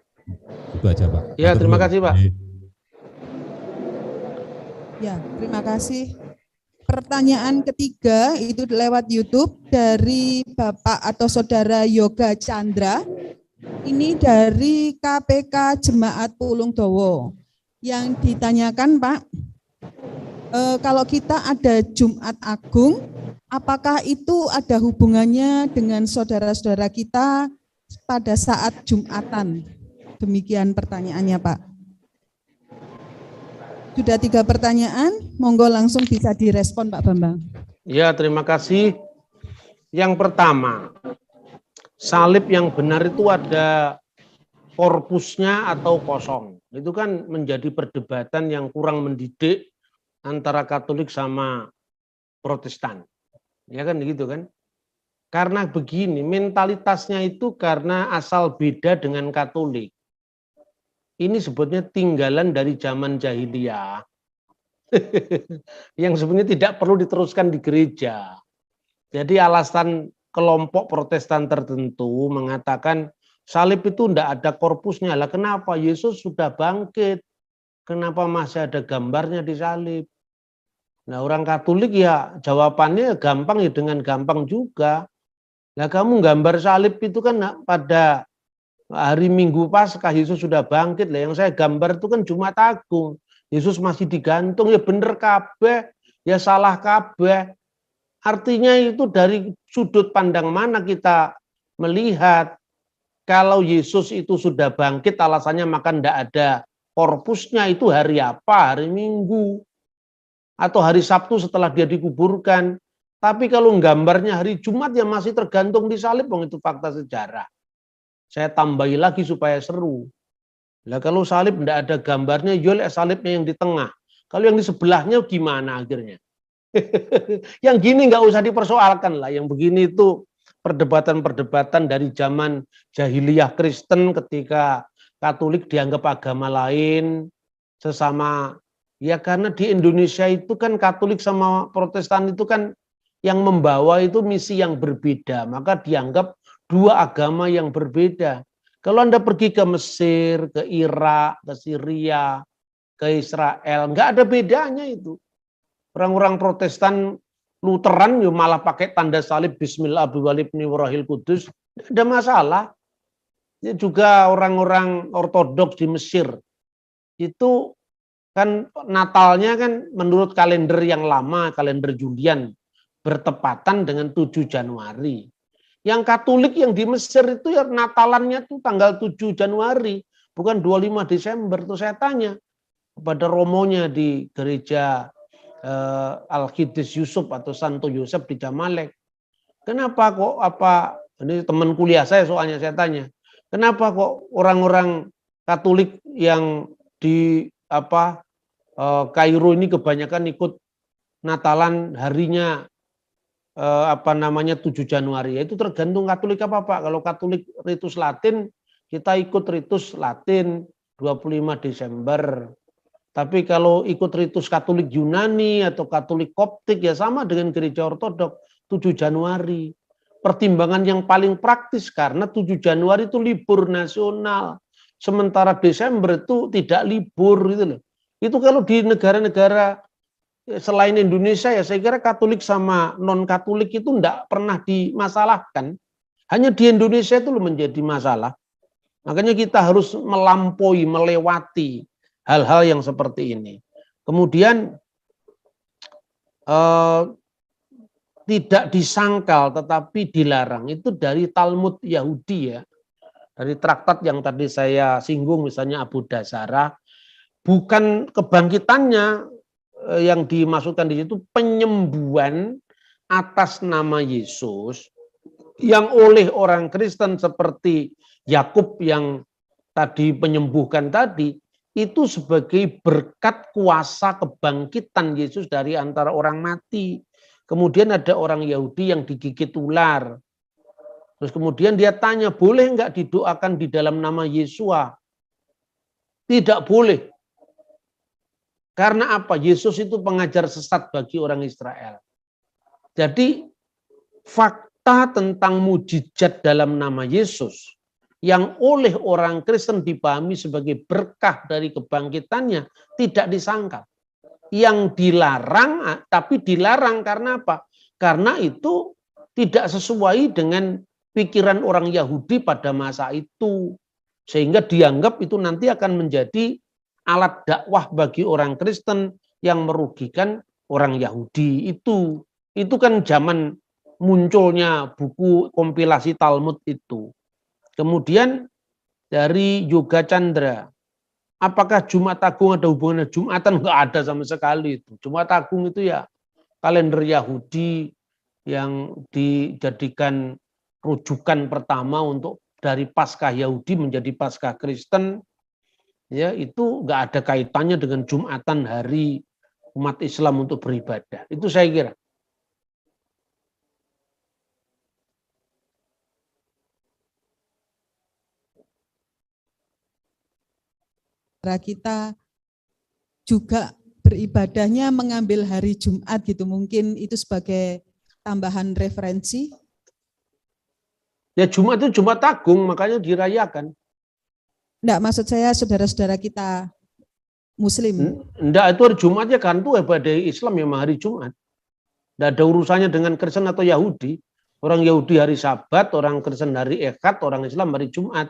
Speaker 11: Itu aja Pak.
Speaker 2: Ya, terima kasih Pak.
Speaker 3: Ya, terima kasih. Pertanyaan ketiga itu lewat YouTube dari Bapak atau Saudara Yoga Chandra. Ini dari KPK Jemaat Pulung Dowo. Yang ditanyakan Pak, kalau kita ada Jumat Agung, apakah itu ada hubungannya dengan saudara-saudara kita pada saat Jumatan? Demikian pertanyaannya Pak. Sudah 3 pertanyaan, monggo langsung bisa direspon Pak Bambang.
Speaker 2: Ya, terima kasih. Yang pertama, salib yang benar itu ada korpusnya atau kosong. Itu kan menjadi perdebatan yang kurang mendidik antara Katolik sama Protestan. Ya kan gitu kan? Karena begini, mentalitasnya itu karena asal beda dengan Katolik. Ini sebetulnya tinggalan dari zaman jahiliyah yang sebenarnya tidak perlu diteruskan di gereja. Jadi alasan kelompok Protestan tertentu mengatakan salib itu tidak ada korpusnya. Lah kenapa? Yesus sudah bangkit. Kenapa masih ada gambarnya di salib? Nah orang Katolik ya jawabannya gampang ya dengan gampang juga. Lah kamu gambar salib itu kan pada hari Minggu Paskah Yesus sudah bangkit lah. Yang saya gambar itu kan Jumat Agung. Yesus masih digantung, ya bener kabeh, ya salah kabeh. Artinya itu dari sudut pandang mana kita melihat. Kalau Yesus itu sudah bangkit, alasannya maka tidak ada korpusnya, itu hari apa? Hari Minggu. Atau hari Sabtu setelah dia dikuburkan. Tapi kalau gambarnya hari Jumat ya masih tergantung di salib, itu fakta sejarah. Saya tambahi lagi supaya seru. Nah kalau salib tidak ada gambarnya, ya salibnya yang di tengah. Kalau yang di sebelahnya gimana akhirnya? Yang gini nggak usah dipersoalkan lah. Yang begini itu perdebatan-perdebatan dari zaman jahiliyah Kristen ketika Katolik dianggap agama lain, sesama Ya karena di Indonesia itu kan Katolik sama Protestan itu kan yang membawa itu misi yang berbeda, maka dianggap dua agama yang berbeda. Kalau Anda pergi ke Mesir, ke Irak, ke Syria, ke Israel, nggak ada bedanya itu. Orang-orang Protestan Lutheran ya malah pakai tanda salib Bismillah Abi Walib Niwarahil Kudus, tidak ada masalah. Ya juga orang-orang Ortodoks di Mesir itu kan Natalnya kan menurut kalender yang lama, kalender Julian, bertepatan dengan 7 Januari. Yang Katolik yang di Mesir itu ya Natalannya tuh tanggal 7 Januari, bukan 25 Desember. Tuh saya tanya kepada romonya di gereja Al-Qidis Yusuf atau Santo Yosef di Jamalek. Kenapa kok ini teman kuliah saya soalnya saya tanya. Kenapa kok orang-orang Katolik yang di Kairo ini kebanyakan ikut Natalan harinya 7 Januari. Itu tergantung Katolik apa Pak. Kalau Katolik ritus Latin, kita ikut ritus Latin 25 Desember. Tapi kalau ikut ritus Katolik Yunani atau Katolik Koptik ya sama dengan gereja Ortodok 7 Januari. Pertimbangan yang paling praktis karena 7 Januari itu libur nasional. Sementara Desember itu tidak libur gitu loh. Itu kalau di negara-negara selain Indonesia ya saya kira Katolik sama non-Katolik itu tidak pernah dimasalahkan. Hanya di Indonesia itu loh menjadi masalah. Makanya kita harus melampaui, melewati hal-hal yang seperti ini. Kemudian tidak disangkal tetapi dilarang. Itu dari Talmud Yahudi ya. Dari traktat yang tadi saya singgung misalnya Abu Dasarah. Bukan kebangkitannya yang dimasukkan di situ, penyembuhan atas nama Yesus yang oleh orang Kristen seperti Yakub yang tadi penyembuhkan tadi, itu sebagai berkat kuasa kebangkitan Yesus dari antara orang mati. Kemudian ada orang Yahudi yang digigit ular. Terus kemudian dia tanya, boleh enggak didoakan di dalam nama Yesua? Tidak boleh. Karena apa? Yesus itu pengajar sesat bagi orang Israel. Jadi fakta tentang mujizat dalam nama Yesus yang oleh orang Kristen dipahami sebagai berkah dari kebangkitannya tidak disangkal. Yang dilarang, tapi dilarang karena apa? Karena itu tidak sesuai dengan pikiran orang Yahudi pada masa itu. Sehingga dianggap itu nanti akan menjadi alat dakwah bagi orang Kristen yang merugikan orang Yahudi. Itu kan zaman munculnya buku kompilasi Talmud itu. Kemudian dari Yoga Chandra, apakah Jumat Agung ada hubungannya? Jumatan enggak ada sama sekali itu. Jumat Agung itu ya kalender Yahudi yang dijadikan rujukan pertama untuk dari Paskah Yahudi menjadi Paskah Kristen. Ya, itu enggak ada kaitannya dengan Jumatan hari umat Islam untuk beribadah. Itu saya kira.
Speaker 3: Kita juga beribadahnya mengambil hari Jumat gitu, mungkin itu sebagai tambahan referensi.
Speaker 2: Ya Jumat itu Jumat Agung, makanya dirayakan.
Speaker 3: Enggak, maksud saya saudara-saudara kita Muslim.
Speaker 2: Enggak, itu hari Jumatnya kan itu ibadah Islam memang hari Jumat. Enggak ada urusannya dengan Kristen atau Yahudi. Orang Yahudi hari Sabat, orang Kristen hari Ekad, orang Islam hari Jumat.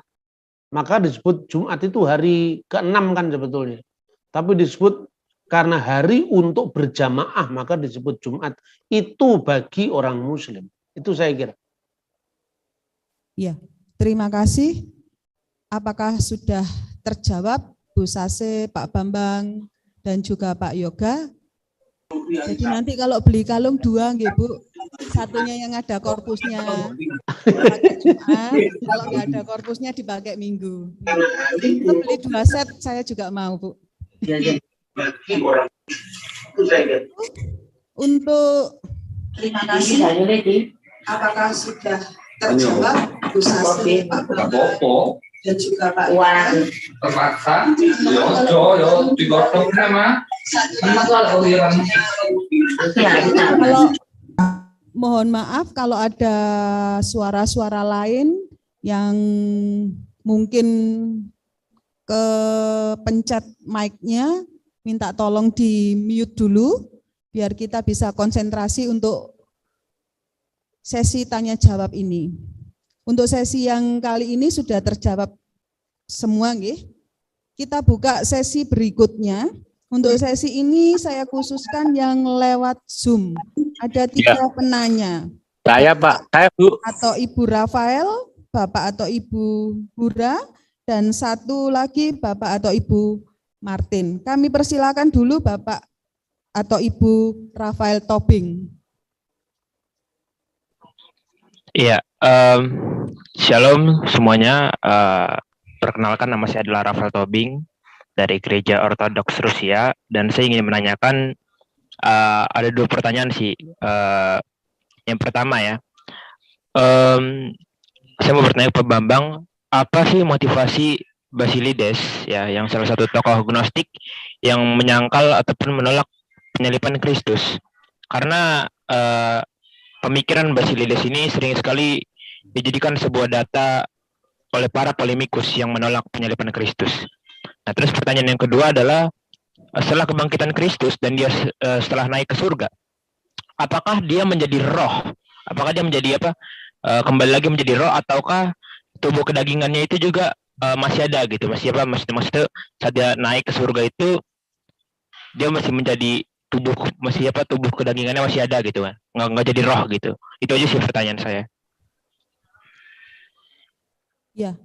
Speaker 2: Maka disebut Jumat itu hari ke-6 kan sebetulnya. Tapi disebut karena hari untuk berjamaah, maka disebut Jumat. Itu bagi orang Muslim. Itu saya kira.
Speaker 3: Ya, terima kasih. Apakah sudah terjawab Bu Sase, Pak Bambang, dan juga Pak Yoga? Jadi nanti kalau beli kalung 2, nggih Bu, satunya yang ada korpusnya dipakai Jumat, kalau nggak ada korpusnya dipakai Minggu. Itu beli 2 set, saya juga mau Bu. Untuk terima kasih, apakah sudah terjawab Bu Sase, Pak Bambang,
Speaker 12: dan juga Pak Wan.
Speaker 13: Terpaksa, yo digotong sama.
Speaker 3: Kalau mohon maaf kalau ada suara-suara lain yang mungkin kepencet mic-nya, minta tolong di mute dulu biar kita bisa konsentrasi untuk sesi tanya jawab ini. Untuk sesi yang kali ini sudah terjawab semua, nggih. Kita buka sesi berikutnya. Untuk sesi ini saya khususkan yang lewat Zoom. Ada 3 penanya.
Speaker 8: Saya Pak, saya Bu.
Speaker 3: Atau Ibu Rafael, Bapak atau Ibu Hura, dan satu lagi Bapak atau Ibu Martin. Kami persilakan dulu Bapak atau Ibu Rafael Tobing.
Speaker 14: Iya, shalom semuanya. Perkenalkan, nama saya adalah Rafael Tobing dari Gereja Ortodoks Rusia, dan saya ingin menanyakan ada 2 pertanyaan sih. Yang pertama ya, saya mau bertanya ke Pak Bambang, apa sih motivasi Basilides ya, yang salah satu tokoh gnostik yang menyangkal ataupun menolak penyaliban Kristus? Karena pemikiran Basilides ini sering sekali dijadikan sebuah data oleh para polemikus yang menolak penyaliban Kristus. Nah, terus pertanyaan yang kedua adalah setelah kebangkitan Kristus dan dia setelah naik ke surga, apakah dia menjadi roh? Apakah dia menjadi apa? Kembali lagi menjadi roh, ataukah tubuh kedagingannya itu juga masih ada gitu? Masih apa? Maksudnya saat dia naik ke surga itu dia masih menjadi tubuh, masih apa? Tubuh kedagingannya masih ada gitu kan? Nggak jadi roh gitu? Itu aja sih pertanyaan saya.
Speaker 3: Ya,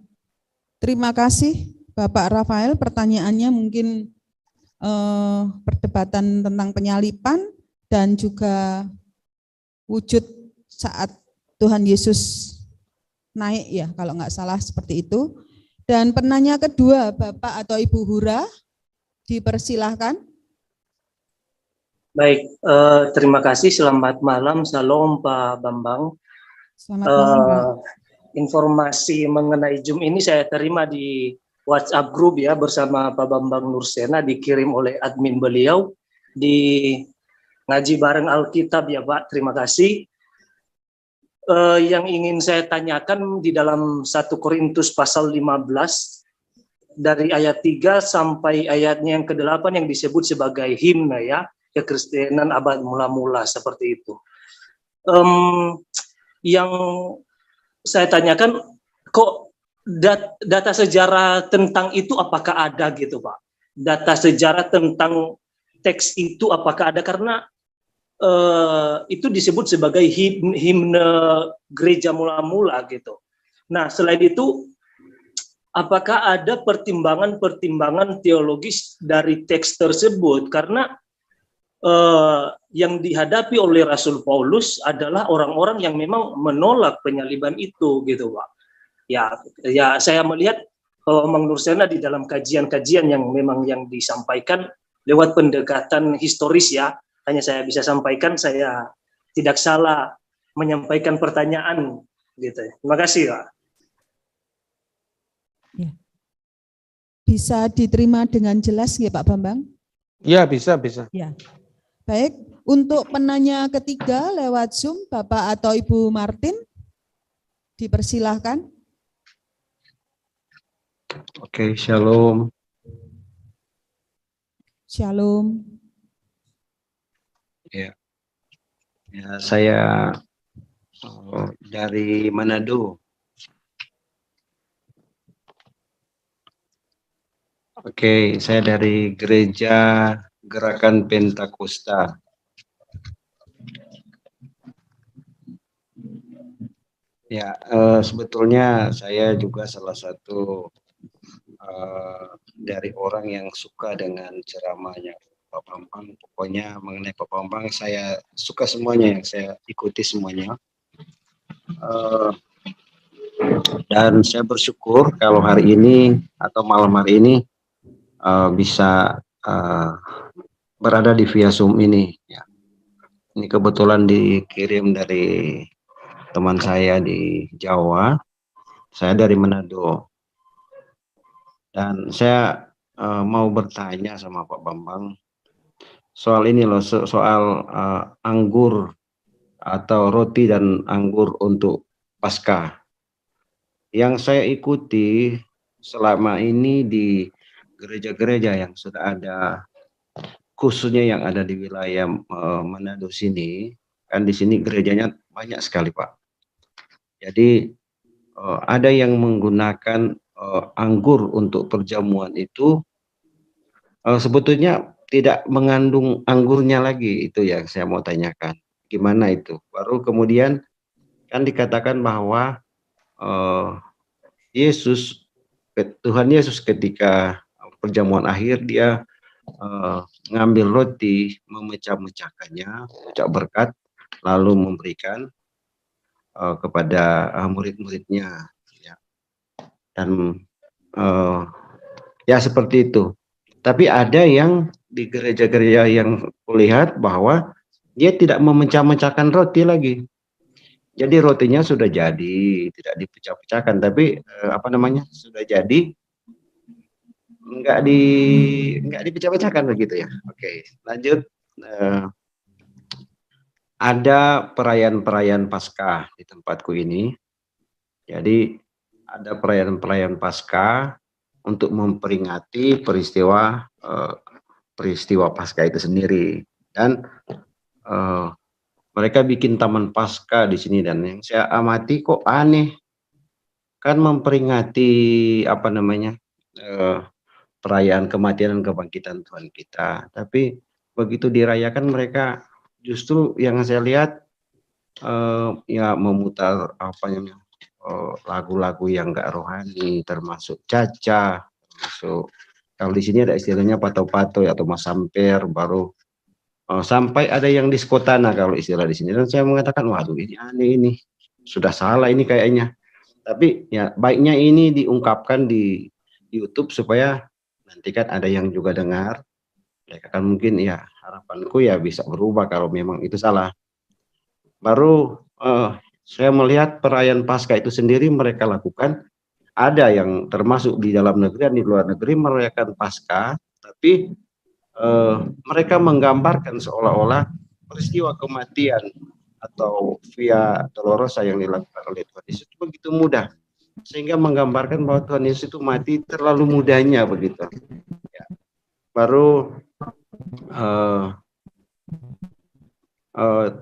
Speaker 3: terima kasih Bapak Rafael. Pertanyaannya mungkin perdebatan tentang penyaliban dan juga wujud saat Tuhan Yesus naik ya, kalau nggak salah seperti itu. Dan penanya kedua, Bapak atau Ibu Hura, dipersilahkan.
Speaker 15: Baik, terima kasih. Selamat malam, salam Pak Bambang.
Speaker 3: Selamat malam, Pak.
Speaker 15: Informasi mengenai Zoom ini saya terima di WhatsApp group ya, bersama Pak Bambang Nursena, dikirim oleh admin beliau di ngaji bareng Alkitab ya Pak. Terima kasih. Yang ingin saya tanyakan di dalam 1 Korintus pasal 15 dari ayat 3 sampai ayatnya yang ke-8 yang disebut sebagai himne ya, kekristenan abad mula-mula seperti itu. Yang saya tanyakan, kok data sejarah tentang itu apakah ada gitu Pak? Data sejarah tentang teks itu apakah ada? Karena itu disebut sebagai himne gereja mula-mula gitu. Nah, selain itu, apakah ada pertimbangan-pertimbangan teologis dari teks tersebut? Karena yang dihadapi oleh Rasul Paulus adalah orang-orang yang memang menolak penyaliban itu gitu Pak. Ya saya melihat Mang Nursena di dalam kajian-kajian yang memang yang disampaikan lewat pendekatan historis ya, hanya saya bisa sampaikan, saya tidak salah menyampaikan pertanyaan gitu. Terima kasih Pak.
Speaker 3: Ya. Bisa diterima dengan jelas ya Pak Bambang?
Speaker 2: Ya, bisa.
Speaker 3: Ya. Baik, untuk penanya ketiga lewat Zoom, Bapak atau Ibu Martin, dipersilahkan.
Speaker 16: Oke, shalom.
Speaker 3: Shalom.
Speaker 16: Ya, saya dari Manado. Oke, saya dari Gereja Gerakan Pentakosta. Ya, sebetulnya saya juga salah satu dari orang yang suka dengan ceramahnya Pak Bambang. Pokoknya mengenai Pak Bambang saya suka semuanya, yang saya ikuti semuanya. Dan saya bersyukur kalau hari ini atau malam hari ini bisa berada di via Zoom ini. Ya. Ini kebetulan dikirim dari teman saya di Jawa, saya dari Manado. Dan saya mau bertanya sama Pak Bambang soal ini loh, soal anggur atau roti dan anggur untuk Paskah. Yang saya ikuti selama ini di gereja-gereja yang sudah ada, khususnya yang ada di wilayah Manado sini, kan di sini gerejanya banyak sekali Pak. Jadi ada yang menggunakan anggur untuk perjamuan itu sebetulnya tidak mengandung anggurnya lagi, itu yang saya mau tanyakan. Gimana itu? Baru kemudian kan dikatakan bahwa Tuhan Yesus ketika perjamuan akhir dia ngambil roti, memecah-mecahkannya, ucap berkat, lalu memberikan kepada murid-muridnya, ya. Dan ya seperti itu. Tapi ada yang di gereja-gereja yang kulihat bahwa dia tidak memecah-mecahkan roti lagi. Jadi rotinya sudah jadi, tidak dipecah-pecahkan, tapi sudah jadi, enggak dipecah-pecahkan begitu ya. Oke, lanjut. Ada perayaan-perayaan Paskah di tempatku ini. Jadi ada perayaan-perayaan Paskah untuk memperingati peristiwa Paskah itu sendiri. Dan mereka bikin taman Paskah di sini, dan yang saya amati kok aneh, kan memperingati perayaan kematian dan kebangkitan Tuhan kita, tapi begitu dirayakan mereka justru yang saya lihat ya memutar lagu-lagu yang enggak rohani, termasuk caca, termasuk kalau di sini ada istilahnya pato-pato atau masamper, baru sampai ada yang diskotana kalau istilah di sini. Dan saya mengatakan, waduh ini aneh, ini sudah salah ini kayaknya. Tapi ya baiknya ini diungkapkan di YouTube supaya nanti kan ada yang juga dengar. Mereka kan mungkin ya, harapanku ya bisa berubah kalau memang itu salah. Baru saya melihat perayaan Paskah itu sendiri mereka lakukan, ada yang termasuk di dalam negeri dan di luar negeri merayakan Paskah, tapi mereka menggambarkan seolah-olah peristiwa kematian atau via dolorosa yang dilakukan oleh Tuhan Yesus itu begitu mudah, sehingga menggambarkan bahwa Tuhan Yesus itu mati terlalu mudahnya begitu. Ya. Baru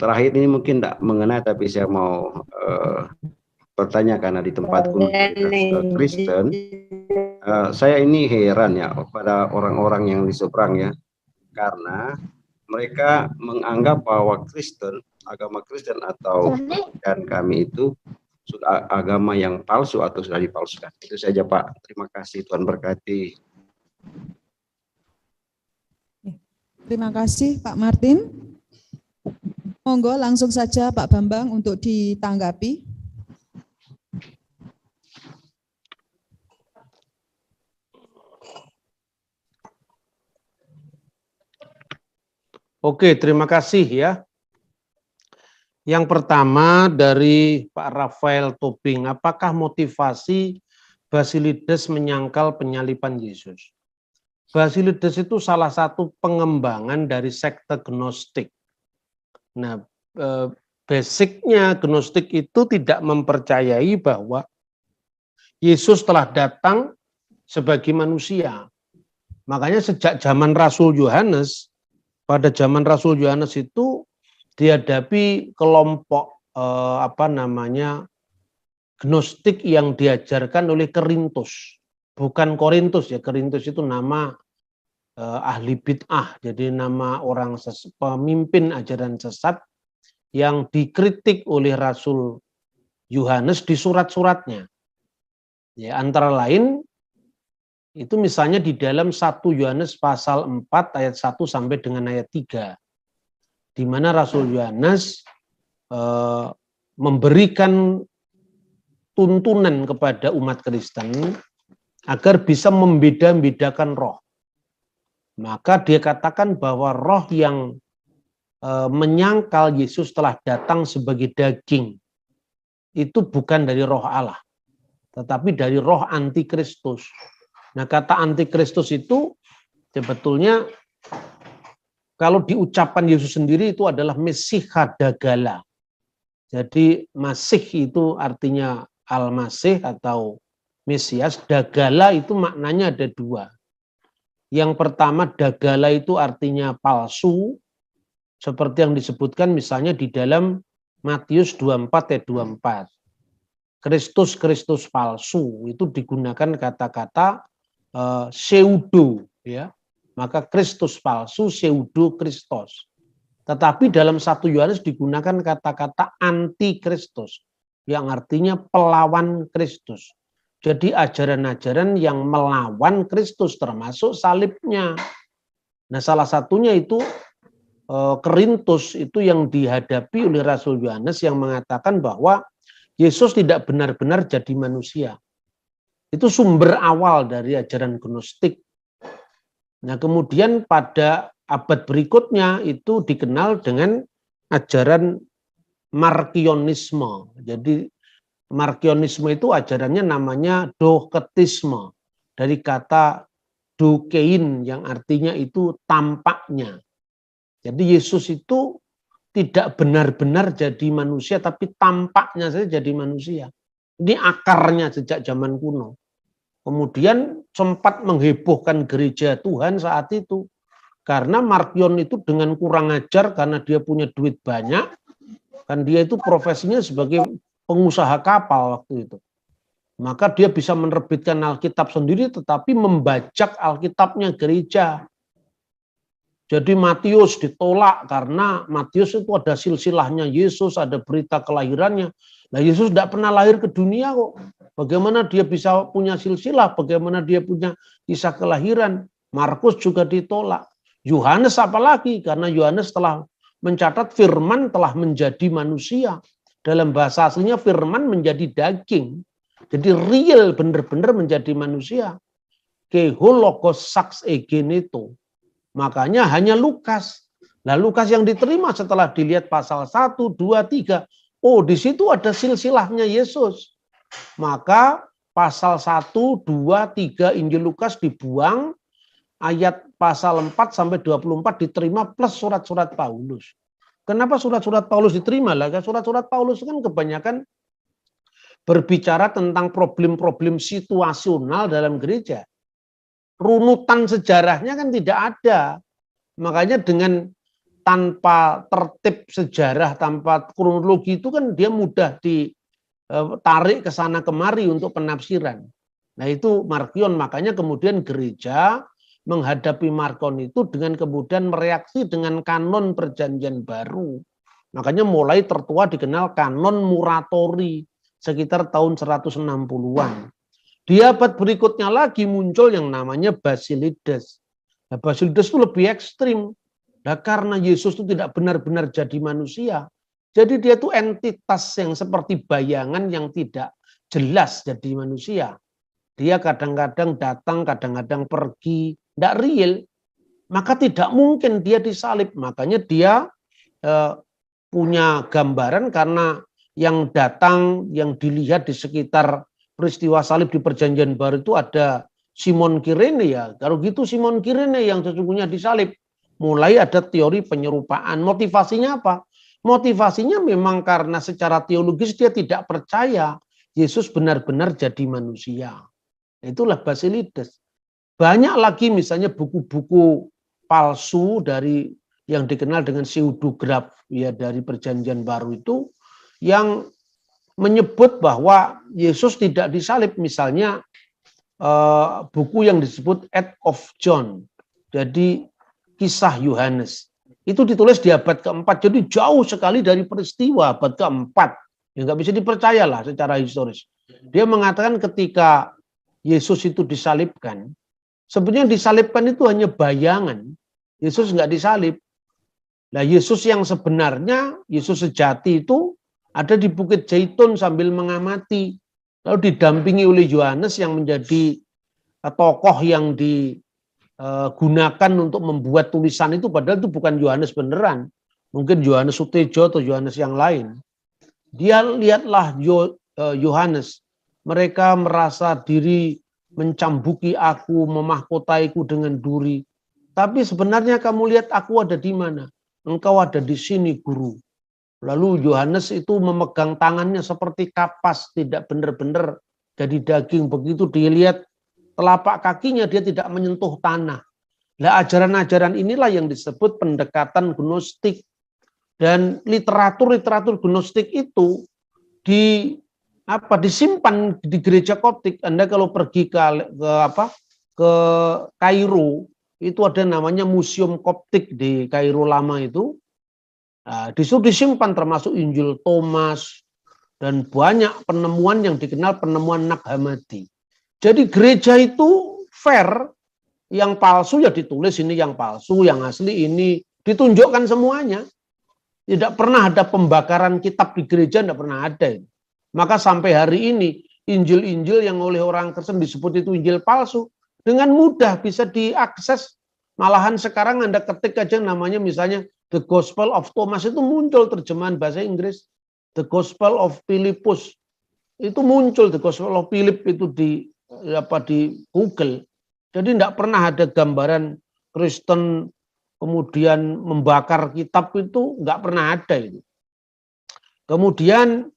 Speaker 16: terakhir ini mungkin tidak mengenai, tapi saya mau bertanya karena di tempatku Kristen, saya ini heran ya pada orang-orang yang di seberang ya, karena mereka menganggap bahwa agama Kristen atau dan kami itu sudah agama yang palsu atau sudah dipalsukan. Itu saja Pak. Terima kasih, Tuhan berkati.
Speaker 3: Terima kasih Pak Martin. Monggo langsung saja Pak Bambang untuk ditanggapi.
Speaker 2: Oke, terima kasih ya. Yang pertama dari Pak Rafael Tobing, apakah motivasi Basilides menyangkal penyaliban Yesus? Basilides itu salah satu pengembangan dari sekte Gnostik. Nah, basicnya Gnostik itu tidak mempercayai bahwa Yesus telah datang sebagai manusia. Makanya sejak zaman Rasul Yohanes, pada zaman Rasul Yohanes itu dihadapi kelompok Gnostik yang diajarkan oleh Korintus, bukan Korintus ya. Korintus itu nama ahli bid'ah, jadi nama orang pemimpin ajaran sesat yang dikritik oleh Rasul Yohanes di surat-suratnya. Ya, antara lain itu misalnya di dalam 1 Yohanes pasal 4 ayat 1 sampai dengan ayat 3, di mana Rasul Yohanes memberikan tuntunan kepada umat Kristen agar bisa membeda-bedakan roh. Maka dia katakan bahwa roh yang menyangkal Yesus telah datang sebagai daging itu bukan dari roh Allah, tetapi dari roh antikristus. Nah, kata antikristus itu sebetulnya kalau diucapkan Yesus sendiri itu adalah Mesiha Dagala. Jadi Masih itu artinya Al-Masih atau Mesias. Dagala itu maknanya ada dua. Yang pertama, Dagala itu artinya palsu, seperti yang disebutkan misalnya di dalam Matius 24 ayat 24. Kristus palsu itu digunakan kata-kata pseudo, ya. Maka Kristus palsu, pseudo Kristus. Tetapi dalam 1 Yohanes digunakan kata-kata antikristus, yang artinya pelawan Kristus. Jadi ajaran-ajaran yang melawan Kristus, termasuk salibnya. Nah, salah satunya itu Korintus, itu yang dihadapi oleh Rasul Yohanes yang mengatakan bahwa Yesus tidak benar-benar jadi manusia. Itu sumber awal dari ajaran gnostik. Nah, kemudian pada abad berikutnya itu dikenal dengan ajaran Markionisme. Jadi Markionisme itu ajarannya namanya doketisme, dari kata dokein yang artinya itu tampaknya. Jadi Yesus itu tidak benar-benar jadi manusia, tapi tampaknya saja jadi manusia. Ini akarnya sejak zaman kuno. Kemudian sempat menghebohkan gereja Tuhan saat itu. Karena Markion itu dengan kurang ajar, karena dia punya duit banyak, kan dia itu profesinya sebagai pengusaha kapal waktu itu. Maka dia bisa menerbitkan Alkitab sendiri, tetapi membajak Alkitabnya gereja. Jadi Matius ditolak karena Matius itu ada silsilahnya Yesus, ada berita kelahirannya. Nah, Yesus tidak pernah lahir ke dunia kok. Bagaimana dia bisa punya silsilah? Bagaimana dia punya kisah kelahiran? Markus juga ditolak. Yohanes apalagi, karena Yohanes telah mencatat firman telah menjadi manusia. Dalam bahasa aslinya firman menjadi daging. Jadi real, benar-benar menjadi manusia. Kehologos sax egeneto. Makanya hanya Lukas. Nah, Lukas yang diterima setelah dilihat pasal 1, 2, 3. Oh, di situ ada silsilahnya Yesus. Maka pasal 1, 2, 3 Injil Lukas dibuang, ayat pasal 4 sampai 24 diterima plus surat-surat Paulus. Kenapa surat-surat Paulus diterima? Lah, surat-surat Paulus kan kebanyakan berbicara tentang problem-problem situasional dalam gereja. Runutan sejarahnya kan tidak ada. Makanya dengan tanpa tertib sejarah, tanpa kronologi itu kan dia mudah ditarik ke sana kemari untuk penafsiran. Nah, itu Markion. Makanya kemudian gereja menghadapi Markion itu dengan kemudian mereaksi dengan kanon perjanjian baru. Makanya mulai tertua dikenal kanon Muratori sekitar tahun 160-an. Di abad berikutnya lagi muncul yang namanya Basilides. Nah, Basilides itu lebih ekstrim. Nah, karena Yesus itu tidak benar-benar jadi manusia, jadi dia itu entitas yang seperti bayangan yang tidak jelas jadi manusia. Dia kadang-kadang datang, kadang-kadang pergi, tidak real. Maka tidak mungkin dia disalib. Makanya dia punya gambaran, karena yang datang, yang dilihat di sekitar peristiwa salib di perjanjian baru itu ada Simon Kirene ya. Kalau gitu Simon Kirene yang sesungguhnya disalib. Mulai ada teori penyerupaan. Motivasinya apa? Motivasinya memang karena secara teologis dia tidak percaya Yesus benar-benar jadi manusia. Itulah Basilides. Banyak lagi misalnya buku-buku palsu dari yang dikenal dengan pseudograf ya dari perjanjian baru itu yang menyebut bahwa Yesus tidak disalib, misalnya buku yang disebut Acts of John, jadi kisah Yohanes, itu ditulis di abad keempat, jadi jauh sekali dari peristiwa abad keempat, ya nggak bisa dipercaya lah secara historis. Dia mengatakan ketika Yesus itu disalibkan, sebenarnya disalibkan itu hanya bayangan, Yesus nggak disalib. Nah, Yesus yang sebenarnya, Yesus sejati itu ada di Bukit Zaitun sambil mengamati. Lalu didampingi oleh Yohanes yang menjadi tokoh yang digunakan untuk membuat tulisan itu. Padahal itu bukan Yohanes beneran. Mungkin Yohanes Sutejo atau Yohanes yang lain. Dia lihatlah Yohanes. Mereka merasa diri mencambuki aku, memahkotaiku dengan duri. Tapi sebenarnya kamu lihat aku ada di mana? Engkau ada di sini, Guru. Lalu Yohanes itu memegang tangannya seperti kapas, tidak benar-benar jadi daging. Begitu dilihat telapak kakinya, dia tidak menyentuh tanah. Nah, ajaran-ajaran inilah yang disebut pendekatan gnostik. Dan literatur gnostik itu disimpan di gereja Koptik. Anda kalau pergi ke Kairo, itu ada namanya Museum Koptik di Kairo lama itu. Nah, disitu disimpan termasuk Injil Thomas dan banyak penemuan yang dikenal penemuan Nag Hammadi. Jadi gereja itu fair, yang palsu ya ditulis ini yang palsu, yang asli ini ditunjukkan semuanya. Tidak pernah ada pembakaran kitab di gereja, tidak pernah ada. Maka sampai hari ini Injil-Injil yang oleh orang Kristen disebut itu Injil palsu, dengan mudah bisa diakses. Malahan sekarang Anda ketik aja namanya misalnya The Gospel of Thomas, itu muncul terjemahan bahasa Inggris. The Gospel of Philippus itu muncul, The Gospel of Philip itu di Google. Jadi tidak pernah ada gambaran Kristen kemudian membakar kitab, itu nggak pernah ada itu. Kemudian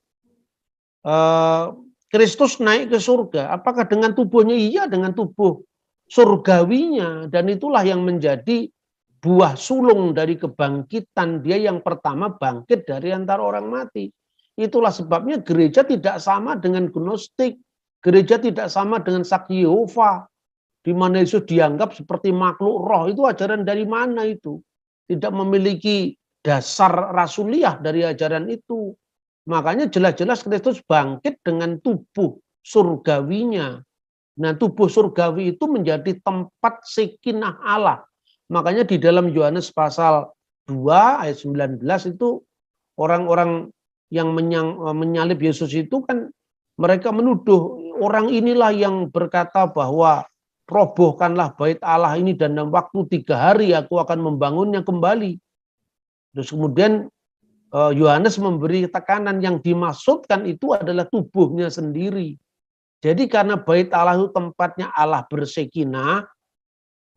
Speaker 2: Kristus naik ke surga. Apakah dengan tubuhnya? Iya, dengan tubuh surgawinya. Dan itulah yang menjadi buah sulung dari kebangkitan. Dia yang pertama bangkit dari antara orang mati. Itulah sebabnya gereja tidak sama dengan gnostik. Gereja tidak sama dengan saksi Yehova, di mana Yesus dianggap seperti makhluk roh. Itu ajaran dari mana itu? Tidak memiliki dasar rasuliah dari ajaran itu. Makanya jelas-jelas Kristus bangkit dengan tubuh surgawinya. Nah, tubuh surgawi itu menjadi tempat sekinah Allah. Makanya di dalam Yohanes pasal 2 ayat 19 itu orang-orang yang menyalib Yesus itu kan mereka menuduh orang inilah yang berkata bahwa robohkanlah bait Allah ini dan dalam waktu 3 hari aku akan membangunnya kembali. Terus kemudian Yohanes memberi tekanan yang dimaksudkan itu adalah tubuhnya sendiri. Jadi karena bait Allah itu tempatnya Allah bersekinah,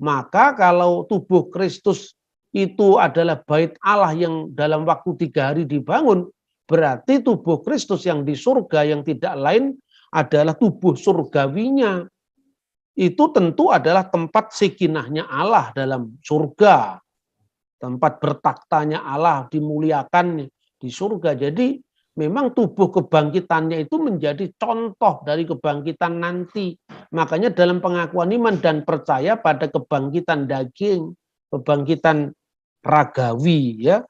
Speaker 2: maka kalau tubuh Kristus itu adalah bait Allah yang dalam waktu 3 hari dibangun, berarti tubuh Kristus yang di surga yang tidak lain adalah tubuh surgawinya. Itu tentu adalah tempat sekinahnya Allah dalam surga. Tempat bertaktanya Allah, dimuliakan di surga. Jadi memang tubuh kebangkitannya itu menjadi contoh dari kebangkitan nanti. Makanya dalam pengakuan iman dan percaya pada kebangkitan daging, kebangkitan ragawi, ya.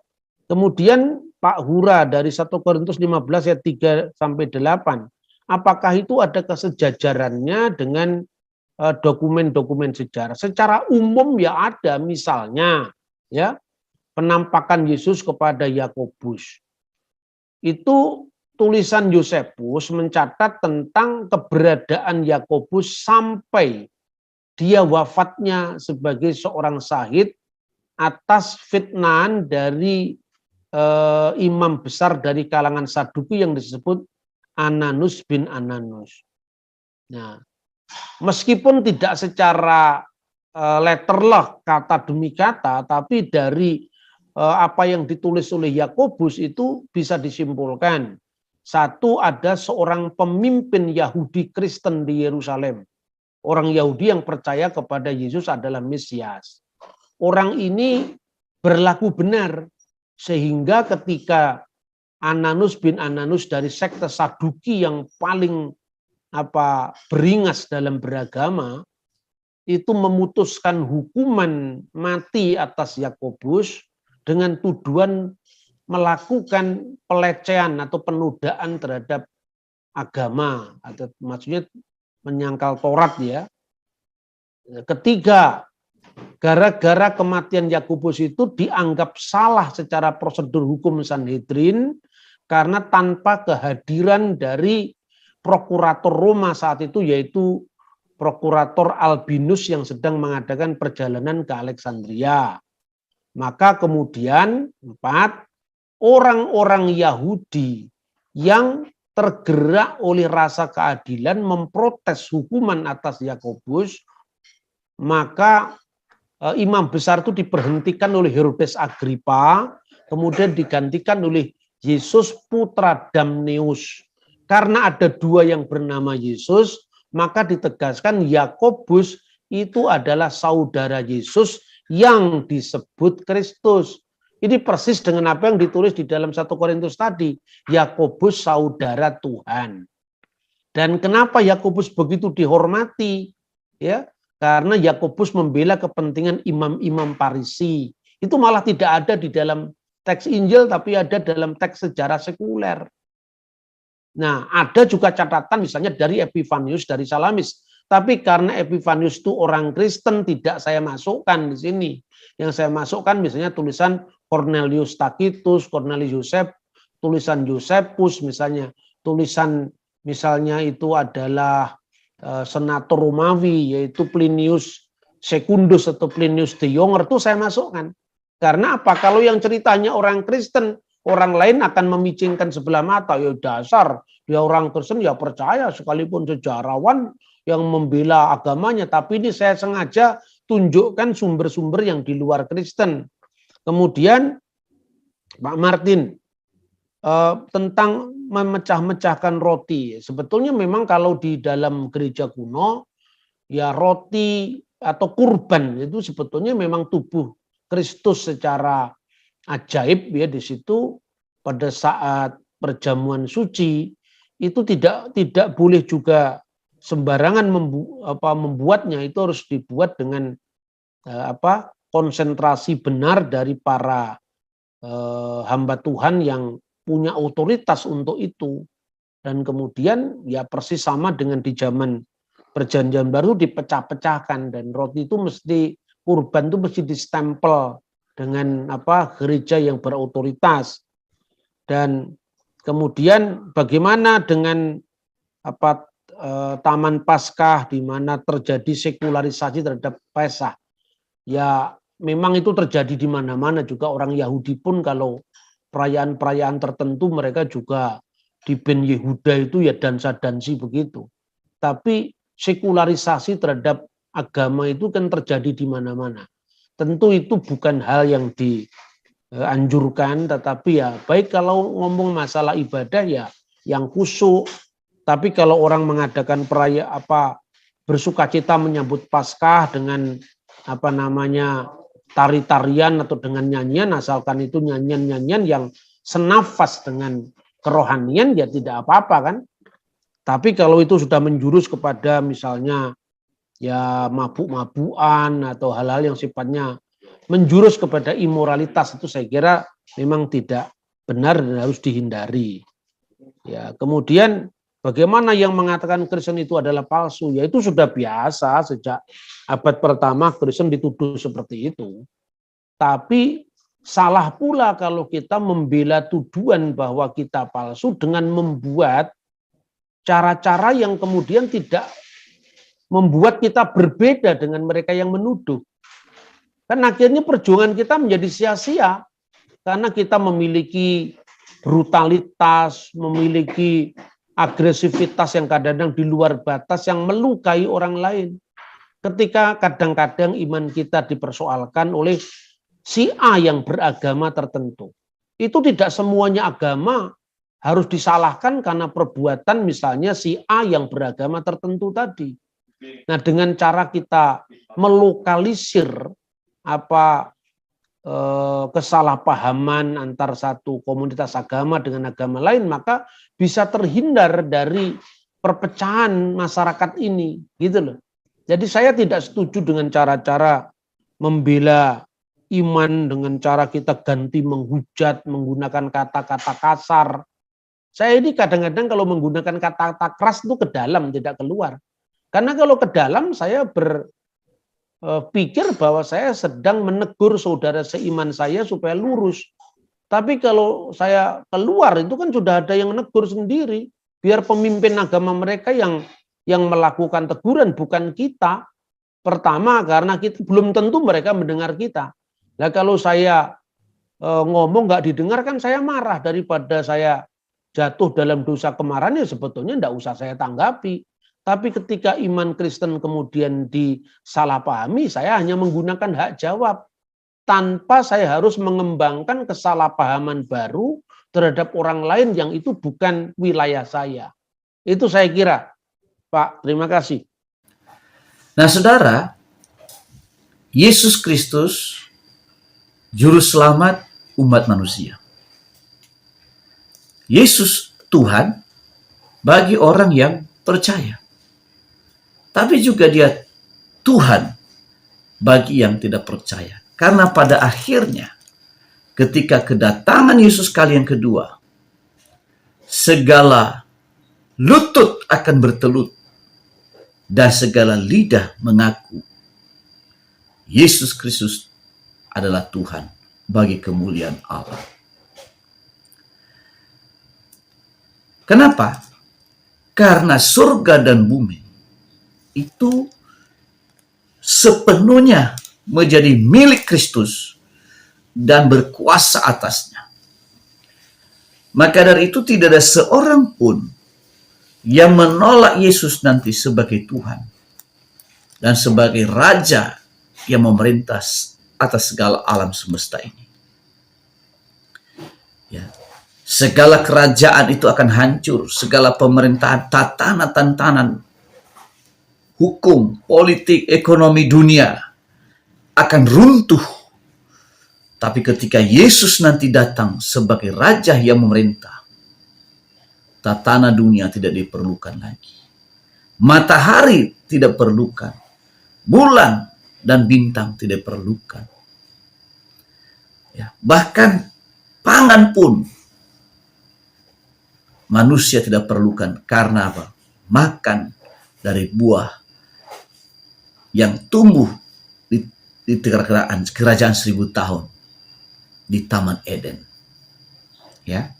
Speaker 2: Kemudian Pak Hura dari 1 Korintus 15 ayat 3 sampai 8. Apakah itu ada kesejajarannya dengan dokumen-dokumen sejarah? Secara umum ya ada, misalnya ya penampakan Yesus kepada Yakobus. Itu tulisan Yosefus mencatat tentang keberadaan Yakobus sampai dia wafatnya sebagai seorang syahid atas fitnahan dari imam besar dari kalangan Saduki yang disebut Ananus bin Ananus. Nah, meskipun tidak secara letterlock kata demi kata, tapi dari apa yang ditulis oleh Yakobus itu bisa disimpulkan. Satu, ada seorang pemimpin Yahudi Kristen di Yerusalem. Orang Yahudi yang percaya kepada Yesus adalah Mesias. Orang ini berlaku benar, sehingga ketika Ananus bin Ananus dari sekte Saduki yang paling beringas dalam beragama, itu memutuskan hukuman mati atas Yakobus dengan tuduhan melakukan pelecehan atau penodaan terhadap agama, atau maksudnya menyangkal Taurat ya. Ketiga, gara-gara kematian Yakobus itu dianggap salah secara prosedur hukum Sanhedrin karena tanpa kehadiran dari prokurator Roma saat itu, yaitu Prokurator Albinus yang sedang mengadakan perjalanan ke Alexandria. Maka kemudian 4, orang-orang Yahudi yang tergerak oleh rasa keadilan memprotes hukuman atas Yakobus, maka imam besar itu diberhentikan oleh Herodes Agripa, kemudian digantikan oleh Yesus putra Damneus. Karena ada dua yang bernama Yesus, maka ditegaskan Yakobus itu adalah saudara Yesus yang disebut Kristus. Ini persis dengan apa yang ditulis di dalam 1 Korintus tadi. Yakobus saudara Tuhan. Dan kenapa Yakobus begitu dihormati? Ya, karena Yakobus membela kepentingan imam-imam Farisi. Itu malah tidak ada di dalam teks Injil, tapi ada dalam teks sejarah sekuler. Nah, ada juga catatan misalnya dari Epifanius dari Salamis. Tapi karena Epifanius itu orang Kristen, tidak saya masukkan di sini. Yang saya masukkan misalnya tulisan Cornelius Tacitus, Cornelius Yosef, tulisan Josephus misalnya, tulisan misalnya itu adalah senator Romawi, yaitu Plinius Secundus atau Plinius the Younger, itu saya masukkan. Karena apa? Kalau yang ceritanya orang Kristen, orang lain akan memicingkan sebelah mata. Ya dasar, dia orang Kristen ya percaya, sekalipun sejarawan yang membela agamanya. Tapi ini saya sengaja tunjukkan sumber-sumber yang di luar Kristen. Kemudian Pak Martin, tentang memecah-mecahkan roti. Sebetulnya memang kalau di dalam gereja kuno, ya roti atau kurban itu sebetulnya memang tubuh Kristus secara ajaib ya di situ pada saat perjamuan suci itu tidak boleh juga sembarangan membuatnya, itu harus dibuat dengan konsentrasi benar dari para hamba Tuhan yang punya otoritas untuk itu. Dan kemudian ya persis sama dengan di zaman Perjanjian Baru dipecah-pecahkan, dan roti itu mesti, kurban itu mesti distempel dengan gereja yang berotoritas. Dan kemudian bagaimana dengan Taman Paskah di mana terjadi sekularisasi terhadap Paskah? Ya memang itu terjadi di mana-mana juga. Orang Yahudi pun kalau perayaan-perayaan tertentu mereka juga di Ben Yehuda itu ya dansa-dansi begitu. Tapi sekularisasi terhadap agama itu kan terjadi di mana-mana. Tentu itu bukan hal yang dianjurkan, tetapi ya baik kalau ngomong masalah ibadah ya yang khusyuk. Tapi kalau orang mengadakan bersukacita menyambut Paskah dengan tari-tarian atau dengan nyanyian, asalkan itu nyanyian-nyanyian yang senafas dengan kerohanian ya tidak apa-apa kan. Tapi kalau itu sudah menjurus kepada misalnya ya mabuk-mabukan atau hal-hal yang sifatnya menjurus kepada imoralitas, itu saya kira memang tidak benar dan harus dihindari. Ya, kemudian bagaimana yang mengatakan Kristen itu adalah palsu? Ya itu sudah biasa sejak abad pertama Kristen dituduh seperti itu. Tapi salah pula kalau kita membela tuduhan bahwa kita palsu dengan membuat cara-cara yang kemudian tidak membuat kita berbeda dengan mereka yang menuduh. Kan akhirnya perjuangan kita menjadi sia-sia karena kita memiliki brutalitas, memiliki agresivitas yang kadang-kadang di luar batas yang melukai orang lain. Ketika kadang-kadang iman kita dipersoalkan oleh si A yang beragama tertentu. Itu tidak semuanya agama harus disalahkan karena perbuatan misalnya si A yang beragama tertentu tadi. Nah, dengan cara kita melokalisir kesalahpahaman antar satu komunitas agama dengan agama lain, maka bisa terhindar dari perpecahan masyarakat ini, gitu loh. Jadi saya tidak setuju dengan cara-cara membela iman dengan cara kita ganti menghujat, menggunakan kata-kata kasar. Saya ini kadang-kadang kalau menggunakan kata-kata keras itu ke dalam, tidak keluar. Karena kalau ke dalam saya berpikir bahwa saya sedang menegur saudara seiman saya supaya lurus. Tapi kalau saya keluar itu kan sudah ada yang menegur sendiri. Biar pemimpin agama mereka yang melakukan teguran, bukan kita. Pertama karena kita belum tentu mereka mendengar kita. Nah kalau saya ngomong nggak didengar kan saya marah, daripada saya jatuh dalam dosa kemarahan, ya sebetulnya tidak usah saya tanggapi. Tapi ketika iman Kristen kemudian disalahpahami, saya hanya menggunakan hak jawab. Tanpa saya harus mengembangkan kesalahpahaman baru terhadap orang lain yang itu bukan wilayah saya. Itu saya kira, Pak. Terima kasih.
Speaker 1: Nah, saudara, Yesus Kristus, Juru Selamat umat manusia. Yesus Tuhan bagi orang yang percaya. Tapi juga dia Tuhan bagi yang tidak percaya. Karena pada akhirnya ketika kedatangan Yesus kali yang kedua, segala lutut akan bertelut dan segala lidah mengaku Yesus Kristus adalah Tuhan bagi kemuliaan Allah. Kenapa? Karena surga dan bumi itu sepenuhnya menjadi milik Kristus dan berkuasa atasnya. Maka dari itu tidak ada seorang pun yang menolak Yesus nanti sebagai Tuhan dan sebagai Raja yang memerintah atas segala alam semesta ini. Ya. Segala kerajaan itu akan hancur, segala pemerintahan, tatanan, hukum, politik, ekonomi dunia akan runtuh. Tapi ketika Yesus nanti datang sebagai Raja yang memerintah, tatanan dunia tidak diperlukan lagi. Matahari tidak perlukan. Bulan dan bintang tidak perlukan. Ya, bahkan pangan pun manusia tidak perlukan. Karena apa? Makan dari buah yang tumbuh di kerajaan 1000 tahun di Taman Eden. Ya.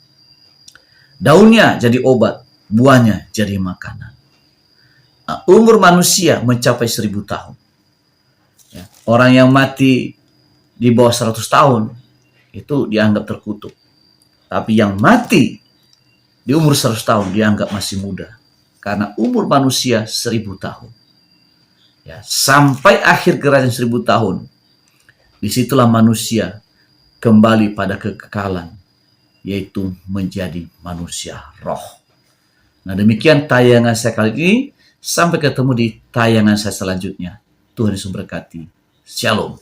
Speaker 1: Daunnya jadi obat, buahnya jadi makanan. Nah, umur manusia mencapai 1000 tahun. Ya. Orang yang mati di bawah 100 tahun itu dianggap terkutuk. Tapi yang mati di umur 100 tahun dianggap masih muda. Karena umur manusia 1000 tahun. Ya, sampai akhir kerajaan 1000 tahun. Disitulah manusia kembali pada kekekalan, yaitu menjadi manusia roh. Nah, demikian tayangan saya kali ini. Sampai ketemu di tayangan saya selanjutnya. Tuhan Yesus berkati. Shalom.